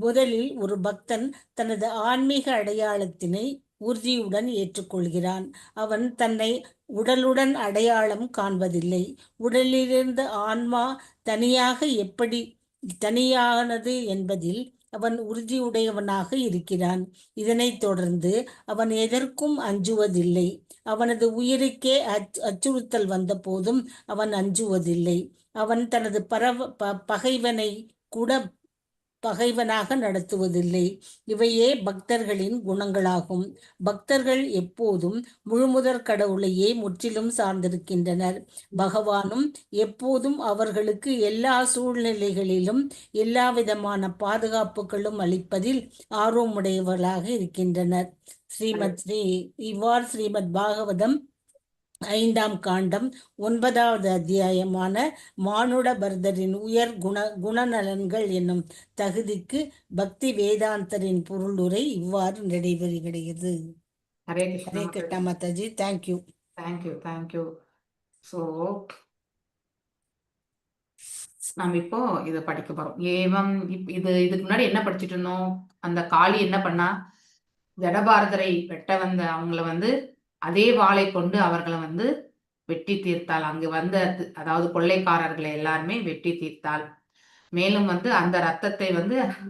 முதலில் ஒரு பக்தன் தனது ஆன்மீக அடையாளத்தினை உறுதியுடன் ஏற்றுக்கொள்கிறான். அவன் தன்னை உடலுடன் அடையாளம் காண்பதில்லை. உடலிலிருந்து ஆன்மா தனியானது என்பதில் அவன் உறுதியுடையவனாக இருக்கிறான். இதனைத் தொடர்ந்து அவன் எதற்கும் அஞ்சுவதில்லை. அவனது உயிருக்கே அச்சுறுத்தல் வந்த போதும் அவன் அஞ்சுவதில்லை. அவன் தனது பகைவனை கூட பகைவனாக நடத்துவதில்லை. இவையே பக்தர்களின் குணங்களாகும். பக்தர்கள் எப்போதும் முழுமுதற் கடவுளையே முற்றிலும் சார்ந்திருக்கின்றனர். பகவானும் எப்போதும் அவர்களுக்கு எல்லா சூழ்நிலைகளிலும் எல்லா விதமான பாதுகாப்புகளும் அளிப்பதில் ஆர்வமுடையவர்களாக இருக்கின்றனர். ஸ்ரீமத் பாகவதம் 5ஆம் காண்டம் 9வது அத்தியாயமான மானுட பரதரின் உயர் குணநலன்கள் என்னும் தகுதிக்கு பக்தி வேதாந்தரின் பொருளுரை இவ்வாறு நடைபெறுகிறது. Hare Hare Krishna Mataji. Thank you. Thank you. So நம்ம இப்போ இதை படிக்க போறோம். இதுக்கு முன்னாடி என்ன படிச்சுட்டு இருந்தோம்? அந்த காளி என்ன பண்ணா, ஜடபாரதரை வெட்ட வந்த அவங்கள அதே வாளை கொண்டு அவர்களை வெட்டி தீர்த்தாள். அங்கு வந்த அதாவது கொள்ளைக்காரர்களை எல்லாருமே வெட்டி தீர்த்தாள். மேலும் அந்த ரத்தத்தை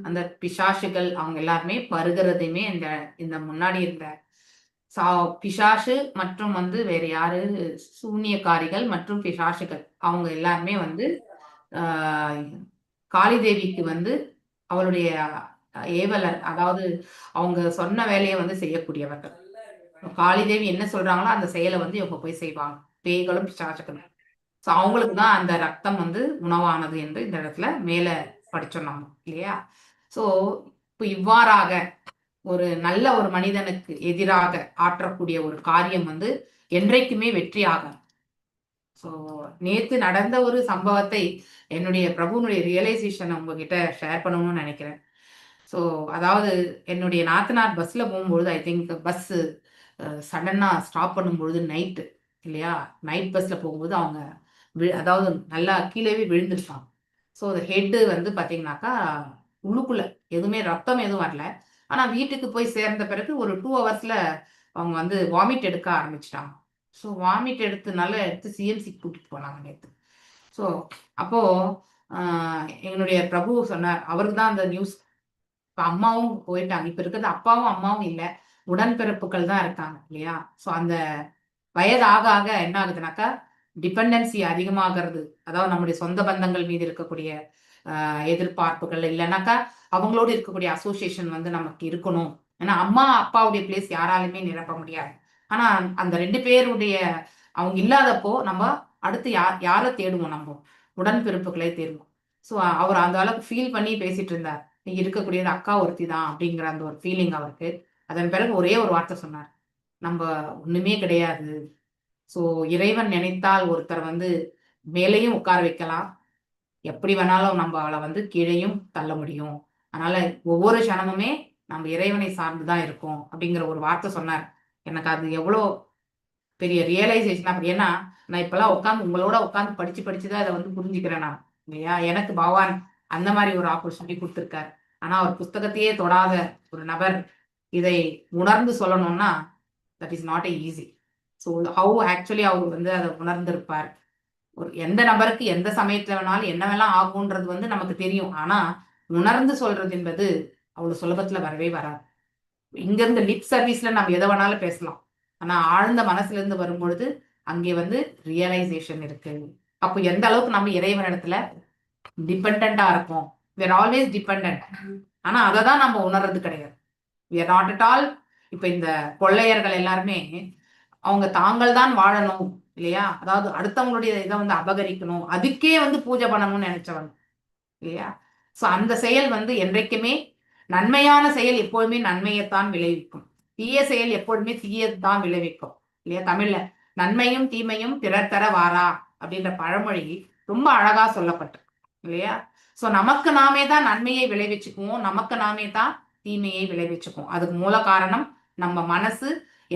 அந்த பிசாசுகள் அவங்க எல்லாருமே பருகிறதையுமே இந்த முன்னாடி இருந்த பிசாசு மற்றும் வேற யாரு, சூனியக்காரிகள் மற்றும் பிசாசுகள் அவங்க எல்லாருமே காளிதேவிக்கு அவளுடைய ஏவலர், அதாவது அவங்க சொன்ன வேலையை செய்யக்கூடியவர்கள். காளிதேவி என்ன சொல்றாங்களோ அந்த செயலை இவங்க போய் செய்வாங்க, பேய்களும் பிசாசுகளும். ஸோ அவங்களுக்கு தான் அந்த ரத்தம் உணவானது என்று இந்த இடத்துல மேல படிச்சோம் நம்ம, இல்லையா? ஸோ இப்போ இவ்வாறாக ஒரு நல்ல ஒரு மனிதனுக்கு எதிராக ஆற்றக்கூடிய ஒரு காரியம் என்றைக்குமே வெற்றி ஆகும். ஸோ நேத்து நடந்த ஒரு சம்பவத்தை என்னுடைய பிரபுனுடைய ரியலைசேஷனை உங்ககிட்ட ஷேர் பண்ணணும்னு நினைக்கிறேன். ஸோ அதாவது என்னுடைய நாத்தனார் பஸ்ல போகும்பொழுது ஐ திங்க் பஸ் சடனா ஸ்டாப் பண்ணும்பொழுது நைட்டு இல்லையா, நைட் பஸ்ல போகும்போது அவங்க அதாவது நல்லா கீழேவே விழுந்துருப்பாங்க. ஸோ அந்த ஹெட்டு வந்து பார்த்தீங்கன்னாக்கா உள்ளுக்குள்ள எதுவுமே ரத்தம் எதுவும் வரல. ஆனால் வீட்டுக்கு போய் சேர்ந்த பிறகு ஒரு 2 ஹவர்ஸ்ல அவங்க வந்து வாமிட் எடுக்க ஆரம்பிச்சிட்டாங்க. ஸோ வாமிட் எடுத்து சிஎம்சிக்கு கூட்டிட்டு போனாங்க நேற்று. ஸோ அப்போ என்னுடைய பிரபு சொன்னார், அவருக்கு தான் அந்த நியூஸ். இப்போ அம்மாவும் போயிட்டாங்க, இப்போ இருக்கிறது அப்பாவும் அம்மாவும் இல்லை, உடன்பிறப்புகள் தான் இருக்காங்க இல்லையா. ஸோ அந்த வயது ஆக ஆக என்ன ஆகுதுனாக்கா டிபெண்டன்சி அதிகமாகிறது. அதாவது நம்முடைய சொந்த பந்தங்கள் மீது இருக்கக்கூடிய எதிர்பார்ப்புகள் இல்லைனாக்கா அவங்களோடு இருக்கக்கூடிய அசோசியேஷன் வந்து நமக்கு இருக்கணும். ஏன்னா அம்மா அப்பாவுடைய பிளேஸ் யாராலுமே நிரப்ப முடியாது. ஆனா அந்த 2 பேருடைய அவங்க இல்லாதப்போ நம்ம அடுத்து யாரை தேடுவோம், நம்ம உடன்பிறப்புகளை தேடுவோம். ஸோ அவர் அந்த அளவுக்கு ஃபீல் பண்ணி பேசிட்டு இருந்தார், நீ இருக்கக்கூடியது அக்கா ஒருத்தி தான் அப்படிங்கிற அந்த ஒரு ஃபீலிங் அவருக்கு. அதன் பிறகு ஒரே ஒரு வார்த்தை சொன்னார், நம்ம ஒண்ணுமே கிடையாது. ஸோ இறைவன் நினைத்தால் ஒருத்தர் வந்து மேலேயும் உட்கார வைக்கலாம், எப்படி வேணாலும் நம்ம அவளை வந்து கீழேயும் தள்ள முடியும். அதனால ஒவ்வொரு க்ஷணமுமே நம்ம இறைவனை சார்ந்துதான் இருக்கோம் அப்படிங்கிற ஒரு வார்த்தை சொன்னார். எனக்கு அது எவ்வளோ பெரிய ரியலைசேஷன். அப்படி ஏன்னா நான் இப்பெல்லாம் உட்காந்து உங்களோட உட்காந்து படிச்சுதான் அதை வந்து புரிஞ்சுக்கிறேன் நான் இல்லையா. எனக்கு பகவான் அந்த மாதிரி ஒரு ஆப்பர்ச்சுனிட்டி கொடுத்துருக்காரு. ஆனா அவர் புஸ்தகத்தையே தொடாத ஒரு நபர் இதை உணர்ந்து சொல்லணும்னா that is not easy. So how actually அவர் வந்து அதை உணர்ந்திருப்பார். ஒரு எந்த நபருக்கு எந்த சமயத்துல வேணாலும் என்ன வேணாலும் ஆகுன்றது வந்து நமக்கு தெரியும். ஆனா உணர்ந்து சொல்றது என்பது அவ்வளவு சுலபத்துல வரவே வராது. இங்க இருந்து லிப் சர்வீஸ்ல நம்ம எதை வேணாலும் பேசலாம், ஆனா ஆழ்ந்த மனசுல இருந்து வரும்பொழுது அங்கே வந்து ரியலைசேஷன் இருக்கு. அப்போ எந்த அளவுக்கு நம்ம இறைவனிடத்துல டிபெண்டா இருக்கோம். we are always dependent. ஆனா அதை தான் நம்ம உணர்றது கிடையாது. we are not at all. இப்ப இந்த கொள்ளையர்கள் எல்லாருமே அவங்க தாங்கள் தான் வாழணும் இல்லையா, அதாவது அடுத்தவங்களுடைய இதை வந்து அபகரிக்கணும், அதுக்கே வந்து பூஜை பண்ணணும்னு நினைச்சவங்க இல்லையா. சோ அந்த செயல் வந்து என்றைக்குமே நன்மையான செயல் எப்போதுமே நன்மையைத்தான் விளைவிக்கும், தீய செயல் எப்பொழுதுமே தீயத்தான் விளைவிக்கும் இல்லையா. தமிழ்ல நன்மையும் தீமையும் பிறர் தர வாரா அப்படின்ற பழமொழி ரொம்ப அழகா சொல்லப்பட்டு இல்லையா. சோ நமக்கு நாமே தான் நன்மையை விளைவிச்சுக்குவோம், நமக்கு நாமே தான் தீமையை விளைவிச்சுக்குவோம். அதுக்கு மூல காரணம் நம்ம மனசு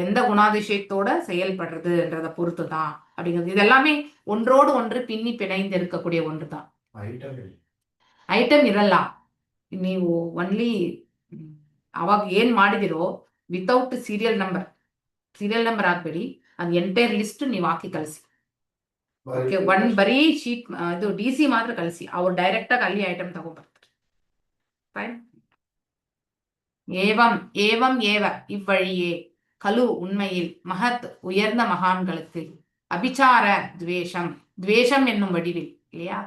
எந்த குணாதிசயத்தோட செயல்படுறதுன்றத பொறுத்து தான் அப்படிங்கிறது. இது எல்லாமே ஒன்றோடு ஒன்று பின்னி பிணைந்து இருக்கக்கூடிய ஒன்று தான். ಐಟಮ್ ಇರಲ್ಲ, ನೀವು ಒನ್ಲಿ ಅವಾಗ ಏನ್ ಮಾಡಿದಿರೋ ವಿತೌಟ್ ಸೀರಿಯಲ್ ನಂಬರ್ ಹಾಕ್ಬೇಡಿ, ಅದು ಎಂಟೈರ್ ಲಿಸ್ಟ್ ನೀವು ಹಾಕಿ ಕಳಿಸಿ. ಓಕೆ, ಬರೀ ಶೀಟ್ ಇದು DC ಮಾತ್ರ ಕಳಿಸಿ, ಅವ್ರು ಡೈರೆಕ್ಟ್ ಆಗಿ ಅಲ್ಲಿ ಐಟಮ್ ತಗೊಂಡ್ಬರ್ತಾರೆ. ಫೈನ್. ஏவம் ஏவ இவ்வழியே கலு உண்மையில் மகத் உயர்ந்த மகான்களுக்கு அபிச்சார துவேஷம் என்னும் வடிவில் இல்லையா,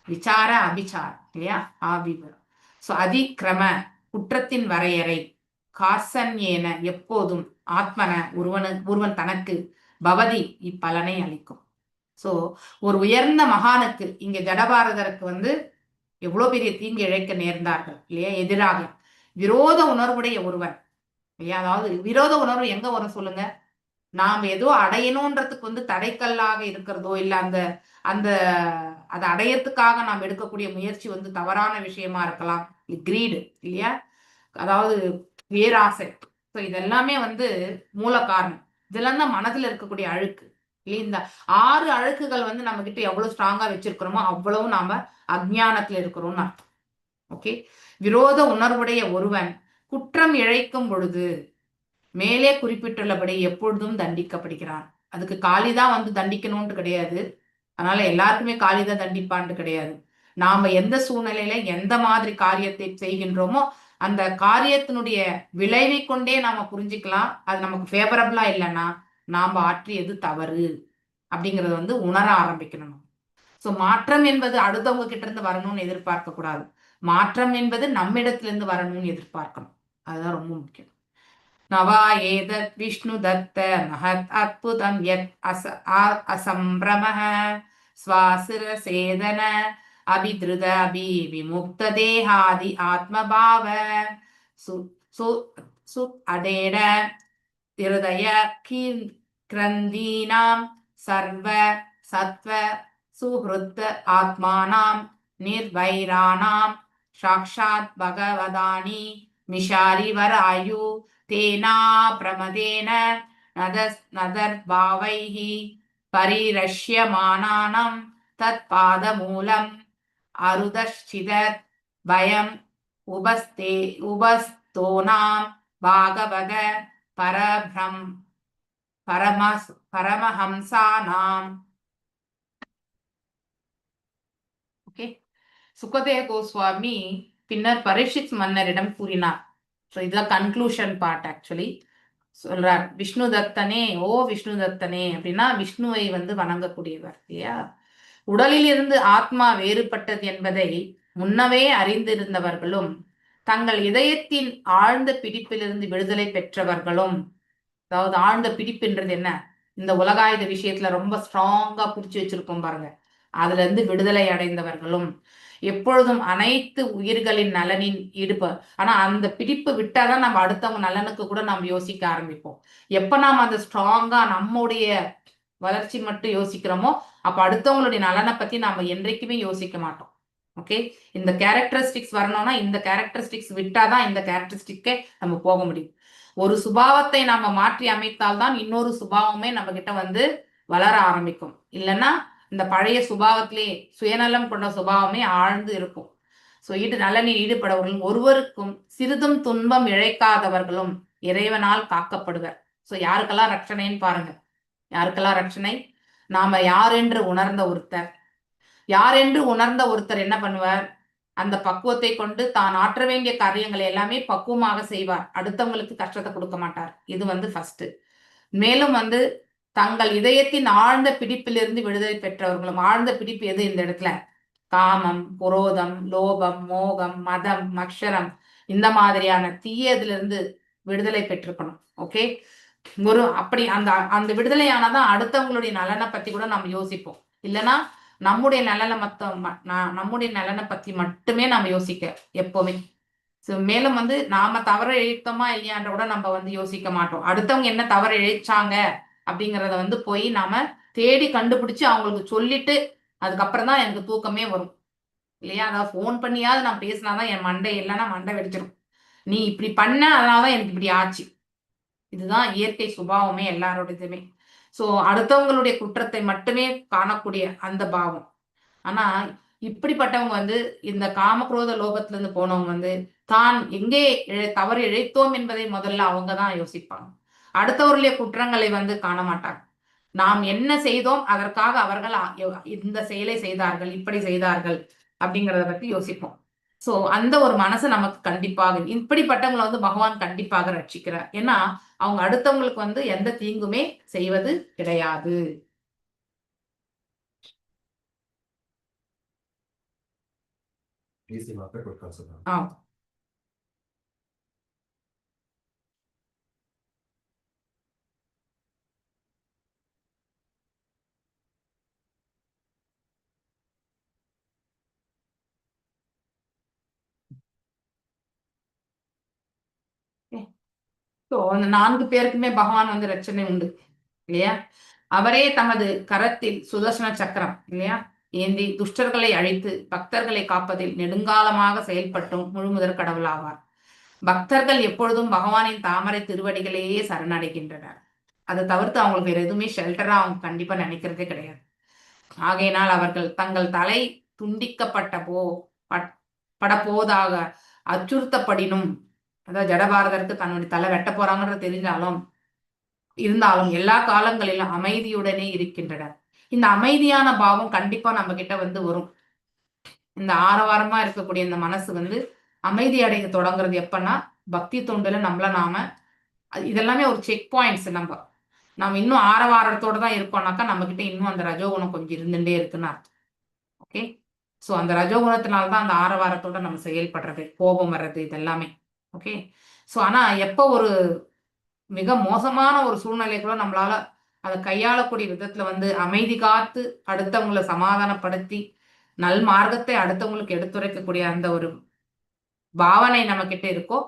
விசார அபிச்சார் இல்லையா, சோ அதிக்கிரம குற்றத்தின் வரையறை காசன்யேன எப்போதும் ஆத்மன ஒருவன் தனக்கு பவதி இப்பலனை அளிக்கும். சோ ஒரு உயர்ந்த மகானுக்கு இங்க ஜடபாரதருக்கு வந்து எவ்வளவு பெரிய தீங்கு இழைக்க நேர்ந்தார்கள் இல்லையா, எதிராக விரோத உணர்வுடைய ஒருவன் இல்லையா. அதாவது விரோத உணர்வு எங்க வரும் சொல்லுங்க, நாம் ஏதோ அடையணும்ன்றதுக்கு வந்து தடைக்கல்லாக இருக்கிறதோ இல்ல அந்த அதை அடையறதுக்காக நாம் எடுக்கக்கூடிய முயற்சி வந்து தவறான விஷயமா இருக்கலாம், கிரீடு இல்லையா, அதாவது பேராசை. ஸோ இதெல்லாமே வந்து மூல காரணம். இதெல்லாம் தான் மனதில் இருக்கக்கூடிய அழுக்கு இல்லையா. இந்த 6 அழுக்குகள் வந்து நம்ம கிட்ட எவ்வளவு ஸ்ட்ராங்கா வச்சிருக்கிறோமோ அவ்வளவு நாம அஜ்ஞானத்துல இருக்கிறோம்னு அர்த்தம். ஓகே, விரோத உணர்வுடைய ஒருவன் குற்றம் இழைக்கும் பொழுது மேலே குறிப்பிட்டுள்ளபடி எப்பொழுதும் தண்டிக்கப்படுகிறான். அதுக்கு காளிதான் வந்து தண்டிக்கணும்னு கிடையாது, அதனால எல்லாருக்குமே காளிதான் தண்டிப்பான்னு கிடையாது. நாம எந்த சூழ்நிலையில எந்த மாதிரி காரியத்தை செய்கின்றோமோ அந்த காரியத்தினுடைய விளைவை கொண்டே நாம புரிஞ்சுக்கலாம், அது நமக்கு ஃபேவரபிளா இல்லைன்னா நாம ஆற்றியது தவறு அப்படிங்கறது வந்து உணர ஆரம்பிக்கணும். சோ மாற்றம் என்பது அடுத்தவங்க கிட்ட இருந்து வரணும்னு எதிர்பார்க்க கூடாது, மாற்றம் என்பது நம்மிடத்துல இருந்து வரணும்னு எதிர்பார்க்கணும். அதுதான் ரொம்ப முக்கியம். நவா ஏதத் விஷ்ணு தத்த மகத் அத்புதம் யத் அசம்பிரமஹ ஸ்வாசிர சேதன அபித்ருத அபி விமுக்த தேஹாதி ஆத்மபாவ சு அடேட ஹிருதய கிரந்தீனாம் சர்வ சத்வ சுஹ்ருத் ஆத்மானாம் நிர்வைராணாம் சாக்ஷாத் பகவதானி மிஷாரிவராயு தேனா பிரமதேன நதர்பாவைஹி பரிரஷ்யமானானம் தத் பாதமூலம் அருதஷ்சிதத் பயம் உபஸ்தோனாம் பாகவத பரமஹம்சானாம். ஓகே, சுகதேவ கோஸ்வாமி பின்னர் பரீட்சித் மன்னரிடம் கூறினார். ஸோ இதுதான் கன்க்ளூஷன் பார்ட். ஆக்சுவலி சொல்றார், விஷ்ணு தத்தனே, ஓ விஷ்ணு தத்தனே அப்படின்னா விஷ்ணுவை வணங்கக்கூடியவர் இல்லையா. உடலில் இருந்து ஆத்மா வேறுபட்டது என்பதை முன்னவே அறிந்திருந்தவர்களும் தங்கள் இதயத்தின் ஆழ்ந்த பிடிப்பிலிருந்து விடுதலை பெற்றவர்களும், அதாவது ஆழ்ந்த பிடிப்புன்றது என்ன, இந்த உலகாயுத விஷயத்துல ரொம்ப ஸ்ட்ராங்கா புடிச்சு வச்சிருக்கோம் பாருங்க, அதுல இருந்து விடுதலை அடைந்தவர்களும் எப்பொழுதும் அனைத்து உயிர்களின் நலனின் ஆனா அந்த பிடிப்பு விட்டாதான் நம்ம அடுத்தவங்க நலனுக்கு கூட நம்ம யோசிக்க ஆரம்பிப்போம். எப்ப நாம அந்த ஸ்ட்ராங்கா நம்முடைய வளர்ச்சி மட்டும் யோசிக்கிறோமோ அப்ப அடுத்தவங்களுடைய நலனை பத்தி நாம என்றைக்குமே யோசிக்க மாட்டோம். ஓகே, இந்த கேரக்டரிஸ்டிக்ஸ் வரணும்னா இந்த கேரக்டரிஸ்டிக்ஸ் விட்டாதான் இந்த கேரக்டரிஸ்டிக்கே நம்ம போக முடியும். ஒரு சுபாவத்தை நாம மாற்றி அமைத்தால்தான் இன்னொரு சுபாவமே நம்ம கிட்ட வளர ஆரம்பிக்கும். இல்லைன்னா இந்த பழைய சுபாவத்திலே சுயநலம் கொண்ட சுபாவமே ஆழ்ந்து இருக்கும். ஸோ நலனில் ஈடுபடவர்களும் ஒருவருக்கும் சிறிதும் துன்பம் இழைக்காதவர்களும் இறைவனால் காக்கப்படுவர். ஸோ யாருக்கெல்லாம் ரட்சணைன்னு பாருங்க, யாருக்கெல்லாம் ரட்சணை, நாம யாரென்று உணர்ந்த ஒருத்தர். யாரென்று உணர்ந்த ஒருத்தர் என்ன பண்ணுவார், அந்த பக்குவத்தை கொண்டு தான் ஆற்ற வேண்டிய காரியங்களை எல்லாமே பக்குவமாக செய்வார். அடுத்தவங்களுக்கு கஷ்டத்தை கொடுக்க மாட்டார். இது ஃபர்ஸ்ட். மேலும் தங்கள் இதயத்தின் ஆழ்ந்த பிடிப்பிலிருந்து விடுதலை பெற்றவர்களும், ஆழ்ந்த பிடிப்பு எது இந்த இடத்துல, காமம், குரோதம், லோபம், மோகம், மதம், மக்ஷரம், இந்த மாதிரியான தீயதிலிருந்து விடுதலை பெற்றிருக்கணும். ஓகே, அப்படி அந்த விடுதலை ஆனாதான் அடுத்தவங்களுடைய நலனை பத்தி கூட நம்ம யோசிப்போம். இல்லைன்னா நம்முடைய நலனை பத்தி மட்டுமே நம்ம யோசிக்க எப்பவுமே. மேலும் நாம தவறு இழைத்தோமா இல்லையான்ற கூட நம்ம யோசிக்க மாட்டோம். அடுத்தவங்க என்ன தவறு இழைச்சாங்க அப்படிங்கறத போய் நாம தேடி கண்டுபிடிச்சு அவங்களுக்கு சொல்லிட்டு அதுக்கப்புறம் தான் எனக்கு தூக்கமே வரும் இல்லையா. அதாவது ஃபோன் பண்ணியாவது நான் பேசினாதான் என் மண்டை, இல்லைன்னா மண்டை வெடிச்சிடும். நீ இப்படி பண்ண, அதனாலதான் எனக்கு இப்படி ஆச்சு. இதுதான் இயற்கை சுபாவமே எல்லாரோடதுமே. ஸோ அடுத்தவங்களுடைய குற்றத்தை மட்டுமே காணக்கூடிய அந்த பாவம். ஆனா இப்படிப்பட்டவங்க இந்த காமக்ரோத லோகத்துல இருந்து போனவங்க தான் எங்கே தவறு இழைத்தோம் என்பதை முதல்ல அவங்கதான் யோசிப்பாங்க. அடுத்தவர்களுடைய குற்றங்களை காண மாட்டாங்க. நாம் என்ன செய்தோம், அதற்காக அவர்கள் இந்த செயலை செய்தார்கள், இப்படி செய்தார்கள் அப்படிங்கிறத பத்தி யோசிப்போம். சோ அந்த ஒரு மனசு நமக்கு கண்டிப்பாக, இப்படிப்பட்டவங்களை பகவான் கண்டிப்பாக ரட்சிக்கிறார். ஏன்னா அவங்க அடுத்தவங்களுக்கு எந்த தீங்குமே செய்வது கிடையாது. அந்த 4 பேருக்குமே பகவான் ரட்சணை உண்டு இல்லையா. அவரே தமது கரத்தில் சுதர்சன சக்கரம் இல்லையா ஏந்தி துஷ்டர்களை அழித்து பக்தர்களை காப்பதில் நெடுங்காலமாக செயல்பட்டும் முழுமுதற் கடவுள் ஆவார். பக்தர்கள் எப்பொழுதும் பகவானின் தாமரை திருவடிகளையே சரணடைகின்றனர். அதை தவிர்த்து அவங்களுக்கு வேற எதுவுமே ஷெல்டரா அவங்க கண்டிப்பா நினைக்கிறதே கிடையாது. ஆகையினால் அவர்கள் தங்கள் தலை துண்டிக்கப்பட்ட படப்போதாக அச்சுறுத்தப்படினும், அதாவது ஜடபாரதருக்கு தன்னுடைய தலை வெட்ட போறாங்கன்றது இருந்தாலும் எல்லா காலங்களிலும் அமைதியுடனே இருக்கின்றனர். இந்த அமைதியான பாவம் கண்டிப்பா நம்ம கிட்ட வரும். இந்த ஆரவாரமா இருக்கக்கூடிய இந்த மனசு அமைதி அடைய தொடங்குறது எப்பன்னா பக்தி தொண்டுல நாம இதெல்லாமே ஒரு செக் பாயிண்ட்ஸ். நம்ம இன்னும் ஆரவாரத்தோட தான் இருக்கோம்னாக்கா நம்ம கிட்ட இன்னும் அந்த ரஜோகுணம் கொஞ்சம் இருந்துட்டே இருக்குன்னு அர்த்தம். ஓகே, ஸோ அந்த ரஜோகுணத்தினால்தான் அந்த ஆரவாரத்தோட நம்ம செயல்படுறது, கோபம் வர்றது, இதெல்லாமே. ஓகே, ஸோ ஆனா எப்போ ஒரு மிக மோசமான ஒரு சூழ்நிலை கூட நம்மளால அதை கையாளக்கூடிய விதத்துல அமைதி காத்து அடுத்தவங்களை சமாதானப்படுத்தி நல் மார்க்கத்தை அடுத்தவங்களுக்கு எடுத்துரைக்கக்கூடிய அந்த ஒரு பாவனை நம்ம கிட்ட இருக்கோ,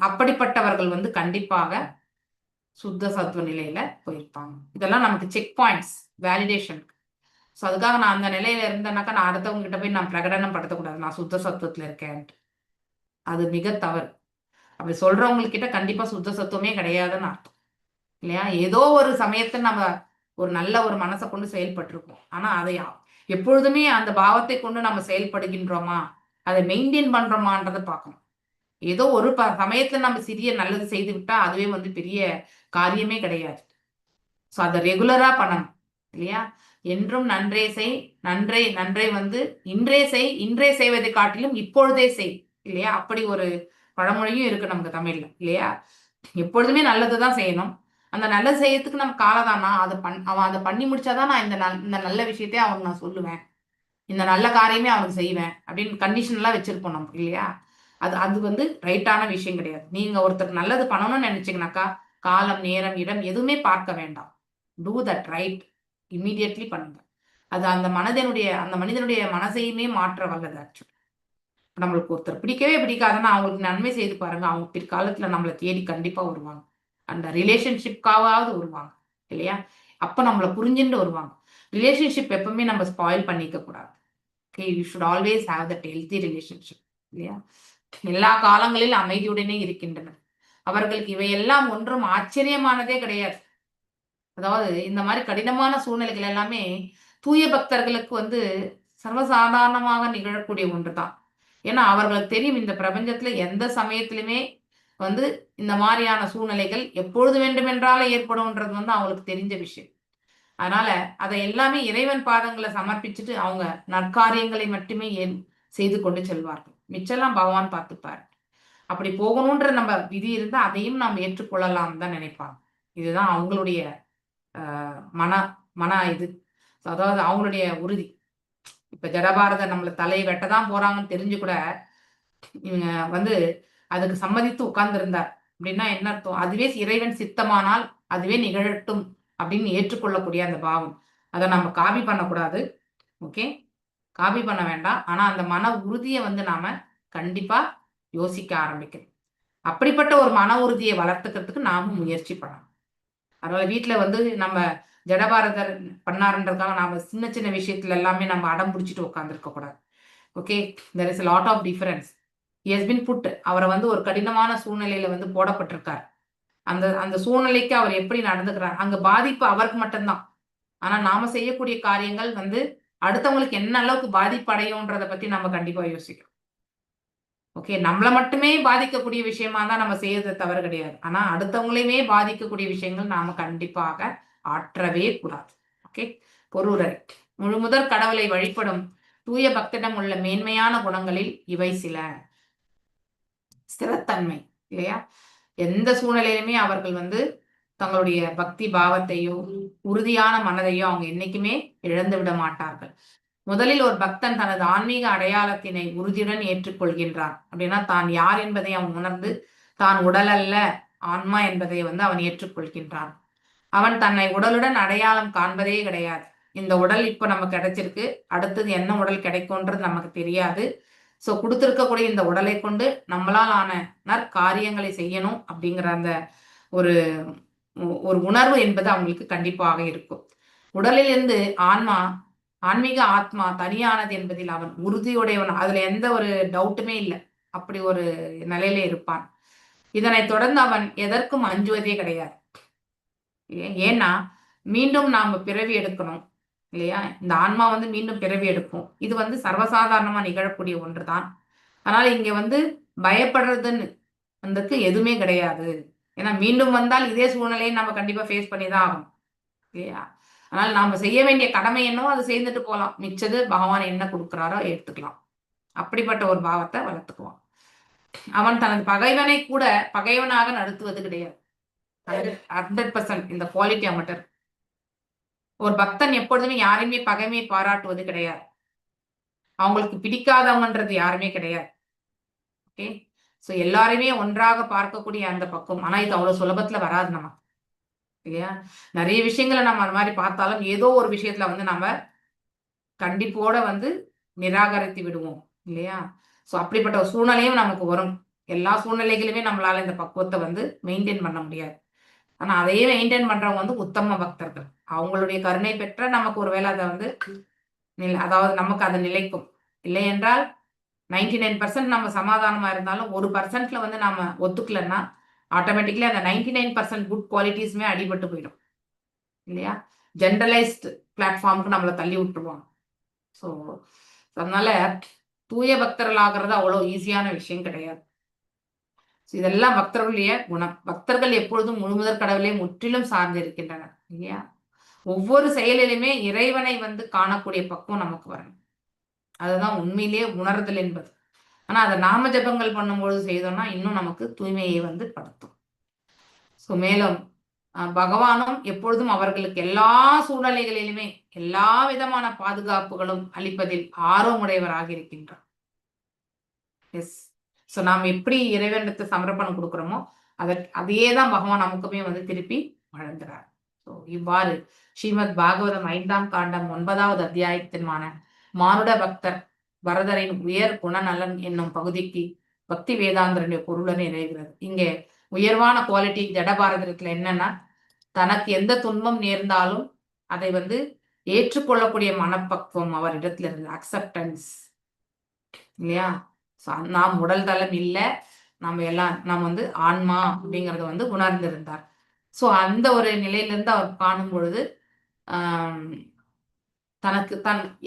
அப்படிப்பட்டவர்கள் கண்டிப்பாக சுத்த சத்துவ நிலையில போயிருப்பாங்க. இதெல்லாம் நமக்கு செக் பாயிண்ட்ஸ், வேலிடேஷன். ஸோ அதுக்காக நான் அந்த நிலையில இருந்தேனாக்கா நான் அடுத்தவங்க கிட்ட போய் நான் பிரகடனம் படுத்தக்கூடாது நான் சுத்த சத்துவத்துல இருக்கேன்ட்டு. அது மிக தவறு. அப்படி சொல்றவங்கக்கிட்ட கண்டிப்பா சுத்த சத்துவமே கிடையாதுன்னு அர்த்தம் இல்லையா? ஏதோ ஒரு சமயத்தை நம்ம ஒரு நல்ல ஒரு மனசை கொண்டு செயல்பட்டிருக்கோம். ஆனா அதை எப்பொழுதுமே அந்த பாவத்தை கொண்டு நம்ம செயல்படுகின்றோமா, அதை மெயின்டைன் பண்றோமான்றதை பார்க்கணும். ஏதோ ஒரு சமயத்துல நம்ம சிறிய நல்லது செய்து விட்டா அதுவே வந்து பெரிய காரியமே கிடையாது. ஸோ அதை ரெகுலரா பண்ணணும் இல்லையா? என்றும் நன்றே செய், நன்றை வந்து இன்றே செய்வதை காட்டிலும் இப்பொழுதே செய் இல்லையா? அப்படி ஒரு பழமொழியும் இருக்கு நமக்கு தமிழ்ல இல்லையா? எப்பொழுதுமே நல்லதுதான் செய்யணும். அந்த நல்லது செய்யறதுக்கு நம்ம காலதானா அவன் அதை பண்ணி முடிச்சாதான் நான் இந்த நல்ல விஷயத்தையே அவனுக்கு நான் சொல்லுவேன், இந்த நல்ல காரியமே அவனுக்கு செய்வேன் அப்படின்னு கண்டிஷன் எல்லாம் வச்சிருப்போம் நம்ம இல்லையா? அது வந்து ரைட்டான விஷயம் கிடையாது. நீங்க ஒருத்தருக்கு நல்லது பண்ணணும்னு நினைச்சீங்கன்னாக்கா காலம், நேரம், இடம் எதுவுமே பார்க்க வேண்டாம். டூ தட் ரைட், இம்மீடியட்லி பண்ணுங்க. அது அந்த மனிதனுடைய மனசையுமே மாற்ற வல்லது. ஆக்சுவலி நம்மளுக்கு ஒருத்தர் பிடிக்கவே பிடிக்காதுன்னா அவங்களுக்கு நன்மை செய்து பாருங்க, அவங்க பிற்காலத்துல நம்மளை தேடி கண்டிப்பா வருவாங்க. அந்த ரிலேஷன்ஷிப்காவது வருவாங்க இல்லையா? அப்ப நம்மளை புரிஞ்சுட்டு வருவாங்க. ரிலேஷன்ஷிப் எப்பவுமே நம்ம ஸ்பாயில் பண்ணிக்க கூடாது. Okay, you should always have that healthy relationship இல்லையா? எல்லா காலங்களிலும் அமைதியுடனே இருக்கின்றனர். அவர்களுக்கு இவையெல்லாம் ஒன்றும் ஆச்சரியமானதே கிடையாது. அதாவது இந்த மாதிரி கடினமான சூழ்நிலைகள் எல்லாமே தூய பக்தர்களுக்கு வந்து சர்வசாதாரணமாக நிகழக்கூடிய ஒன்றுதான். ஏன்னா அவர்களுக்கு தெரியும் இந்த பிரபஞ்சத்துல எந்த சமயத்திலுமே வந்து இந்த மாதிரியான சூழ்நிலைகள் எப்பொழுது வேண்டுமென்றாலும் ஏற்படும்ன்றது வந்து அவங்களுக்கு தெரிஞ்ச விஷயம். அதனால அதை எல்லாமே இறைவன் பாதங்களை சமர்ப்பிச்சுட்டு அவங்க நற்காரியங்களை மட்டுமே செய்து கொண்டு செல்வார்கள். மிச்செல்லாம் பகவான் பார்த்துப்பார். அப்படி போகணுன்ற நம்ம விதி இருந்தா அதையும் நாம் ஏற்றுக்கொள்ளலாம் தான் நினைப்பாங்க. இதுதான் அவங்களுடைய மன இது. அதாவது அவங்களுடைய உறுதி. இப்ப ஜடபாரதர் நம்மள தலையை வெட்டதான் போறாங்கன்னு தெரிஞ்சு கூட இவங்க வந்து அதுக்கு சம்மதித்து உட்கார்ந்து இருந்தார் அப்படின்னா என்ன அர்த்தம்? அதுவே இறைவன் சித்தமானால் அதுவே நிகழட்டும் அப்படின்னு ஏற்றுக்கொள்ளக்கூடிய அந்த பாவம். அதை நம்ம காபி பண்ணக்கூடாது. ஓகே, காபி பண்ண வேண்டாம். ஆனா அந்த மன உறுதியை வந்து நாம கண்டிப்பா யோசிக்க ஆரம்பிக்கணும். அப்படிப்பட்ட ஒரு மன உறுதியை வளர்த்துக்கிறதுக்கு நாமும் முயற்சி பண்ணணும். அதனால வீட்டுல வந்து நம்ம ஜடபாரதர் பண்ணாருன்றதுக்காக நாம சின்ன சின்ன விஷயத்துல எல்லாமே நம்ம அடம் பிடிச்சிட்டு உட்காந்துருக்க கூடாது. Okay, there is a lot of difference. He has been put. அவரை வந்து ஒரு கடினமான சூழ்நிலையில வந்து போடப்பட்டிருக்கார். அந்த சூழ்நிலைக்கு அவர் எப்படி நடந்துக்கிறார், அங்க பாதிப்பு அவருக்கு மட்டும்தான். ஆனா நாம செய்யக்கூடிய காரியங்கள் வந்து அடுத்தவங்களுக்கு என்ன அளவுக்கு பாதிப்பு அடையும்ன்றதை பத்தி நம்ம கண்டிப்பா யோசிக்கிறோம். ஓகே, நம்மளை மட்டுமே பாதிக்கக்கூடிய விஷயமா தான் நம்ம செய்யறது தவறு கிடையாது. ஆனா அடுத்தவங்களையுமே பாதிக்கக்கூடிய விஷயங்கள் நாம கண்டிப்பாக ஆற்றவே கூடாது. ஓகே, பொருளுரை. முழுமுதற் கடவுளை வழிபடும் தூய பக்திடம் உள்ள மேன்மையான குணங்களில் இவை சில. ஸ்திரத்தன்மை இல்லையா? எந்த சூழ்நிலையிலுமே அவர்கள் வந்து தங்களுடைய பக்தி பாவத்தையோ உறுதியான மனதையோ அவங்க என்னைக்குமே இழந்து விட மாட்டார்கள். முதலில் ஒரு பக்தன் தனது ஆன்மீக அடையாளத்தினை உறுதியுடன் ஏற்றுக்கொள்கின்றான். அப்படின்னா தான் யார் என்பதை அவன் உணர்ந்து தான் உடல் அல்ல ஆன்மா என்பதை வந்து அவன் ஏற்றுக்கொள்கின்றான். அவன் தன்னை உடலுடன் அடையாளம் காண்பதே கிடையாது. இந்த உடல் இப்ப நமக்கு கிடைச்சிருக்கு, அடுத்தது என்ன உடல் கிடைக்கும்ன்றது நமக்கு தெரியாது. ஸோ கொடுத்திருக்கக்கூடிய இந்த உடலை கொண்டு நம்மளால் ஆன நற்காரியங்களை செய்யணும் அப்படிங்கிற அந்த ஒரு உணர்வு என்பது அவங்களுக்கு கண்டிப்பாக இருக்கும். உடலிலிருந்து ஆன்மீக ஆத்மா தனியானது என்பதில் அவன் உறுதியுடையவன். அதுல எந்த ஒரு டவுட்டுமே இல்லை. அப்படி ஒரு நிலையில இருப்பான். இதனை தொடர்ந்து அவன் எதற்கும் அஞ்சுவதே கிடையாது. ஏன்னா மீண்டும் நாம பிறவி எடுக்கணும் இல்லையா? இந்த ஆன்மா வந்து மீண்டும் பிறவி எடுக்கும். இது வந்து சர்வசாதாரணமா நிகழக்கூடிய ஒன்றுதான். அதனால இங்க வந்து பயப்படுறதுன்னு வந்துக்கு எதுவுமே கிடையாது. ஏன்னா மீண்டும் வந்தால் இதே சூழ்நிலையை நம்ம கண்டிப்பா ஃபேஸ் பண்ணி தான் ஆகணும் இல்லையா? அதனால நாம செய்ய வேண்டிய கடமை என்னவோ அதை செய்துட்டு போகலாம். மிச்சது பகவான் என்ன கொடுக்குறாரோ எடுத்துக்கலாம். அப்படிப்பட்ட ஒரு பாவத்தை வளர்த்துக்குவான். அவன் தனது பகைவனை கூட பகைவனாக நடத்துவது கிடையாது. 100% இந்த குவாலிட்டி அவன்கிட்ட. ஒரு பக்தன் எப்பொழுதுமே யாரையுமே பகைமை பாராட்டுவது கிடையாது. அவங்களுக்கு பிடிக்காதவங்கன்றது யாருமே கிடையாது. ஓகே, ஸோ எல்லாருமே ஒன்றாக பார்க்கக்கூடிய அந்த பக்கம். ஆனா இது அவ்வளவு சுலபத்துல வராது நமக்கு இல்லையா? நிறைய விஷயங்களை நம்ம அந்த மாதிரி பார்த்தாலும் ஏதோ ஒரு விஷயத்துல வந்து நம்ம கண்டிப்போட வந்து நிராகரித்து விடுவோம் இல்லையா? ஸோ அப்படிப்பட்ட ஒரு சூழ்நிலையும் நமக்கு வரும். எல்லா சூழ்நிலைகளுமே நம்மளால இந்த பக்குவத்தை வந்து மெயின்டைன் பண்ண முடியாது. ஆனா அதையே மெயின்டைன் பண்றவங்க வந்து உத்தம பக்தர்கள். அவங்களுடைய கருணை பெற்ற நமக்கு ஒருவேளை அதை வந்து அதாவது நமக்கு அது நிலைக்கும். இல்லை என்றால் 99% நம்ம சமாதானமா இருந்தாலும் 1%ல வந்து நாம ஒத்துக்கலன்னா ஆட்டோமேட்டிக்கலி அந்த 99% குட் குவாலிட்டிஸுமே அடிபட்டு போயிடும் இல்லையா? ஜென்ரலைஸ்டு பிளாட்ஃபார்முக்கு நம்மளை தள்ளி விட்டுருவாங்க. ஸோ அதனால தூய பக்தர்கள் ஆகிறது அவ்வளோ ஈஸியான விஷயம் கிடையாது. இதெல்லாம் பக்தர்களுடைய குணம். பக்தர்கள் எப்பொழுதும் முழுமுதற் கடவுளை முற்றிலும் சார்ந்து இருக்கின்றனர் இல்லையா? ஒவ்வொரு செயலிலுமே இறைவனை வந்து காணக்கூடிய பக்குவம் நமக்கு வரணும். அதுதான் உண்மையிலேயே உணர்தல் என்பது. ஆனா அதை நாம ஜபங்கள் பண்ணும்பொழுது செய்தோம்னா இன்னும் நமக்கு தூய்மையை வந்து படுத்தும். ஸோ மேலும் பகவானும் எப்பொழுதும் அவர்களுக்கு எல்லா சூழ்நிலைகளிலுமே எல்லா விதமான பாதுகாப்புகளும் அளிப்பதில் ஆர்வமுடையவராக இருக்கின்றார். எஸ். ஸோ நாம் எப்படி இறைவனுக்கு சமர்ப்பணம் கொடுக்குறோமோ அதையே தான் பகவான் நமக்குமே வந்து திருப்பி வழங்குகிறார். ஸோ இவ்வாறு ஸ்ரீமத் பாகவதம் 5ஆம் காண்டம் 9வது அத்தியாயத்திற்கான மானுட பக்தர் பரதரின் உயர் குணநலன் என்னும் பகுதிக்கு பக்தி வேதாந்தருடைய பொருளுடன் இணைகிறது. இங்கே உயர்வான குவாலிட்டி ஜடபாரதத்துல என்னன்னா, தனக்கு எந்த துன்பம் நேர்ந்தாலும் அதை வந்து ஏற்றுக்கொள்ளக்கூடிய மனப்பக்குவம் அவரிடத்துல இருந்து, அக்செப்டன்ஸ் இல்லையா? நாம் உடல் தளம் இல்லை, நாம் வந்து ஆன்மா அப்படிங்கறத வந்து உணர்ந்திருந்தார். ஸோ அந்த ஒரு நிலையிலிருந்து அவர் காணும் பொழுது தனக்கு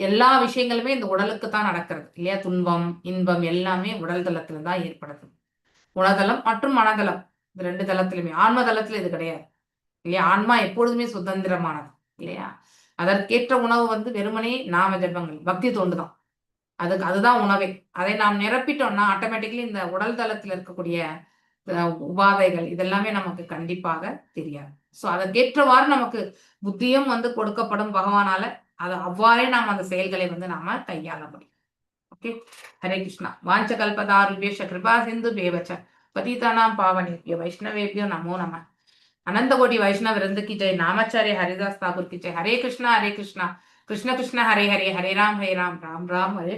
எல்லா விஷயங்களுமே இந்த உடலுக்கு தான் நடக்கிறது இல்லையா? துன்பம் இன்பம் எல்லாமே உடல் தளத்துல தான் ஏற்படுது. உணதளம் மற்றும் மனதளம், இந்த 2 தளத்திலுமே. ஆன்ம தளத்துல இது கிடையாது இல்லையா? ஆன்மா எப்பொழுதுமே சுதந்திரமானது இல்லையா? அதற்கேற்ற உணவு வந்து வெறுமனே நாம ஜபங்கள், பக்தி தோண்டுதான். அதுதான் உணவே. அதை நாம் நிரப்பிட்டோம்னா ஆட்டோமேட்டிக்கலி இந்த உடல் தளத்துல இருக்கக்கூடிய உபாதைகள் இதெல்லாமே நமக்கு கண்டிப்பாக தெரியாது. ஸோ அதற்கேற்றவாறு நமக்கு புத்தியும் வந்து கொடுக்கப்படும் பகவானால. அது அவ்வாறே நாம் அந்த செயல்களை வந்து நாம கையாள முடியும். ஓகே. ஹரே கிருஷ்ணா. வாஞ்ச கல்பதாருபேஷ கிருபா சிந்து பேவச்ச பதிதானாம் பாவனேபியோ வைஷ்ணவேபியோ நமோ நம. अनंत कोटि वैष्णव वृंद की जय. नामाचार्य हरिदास ठाकुर की जय. हरे कृष्णा कृष्ण कृष्ण हरे हरे, हरे राम राम राम हरे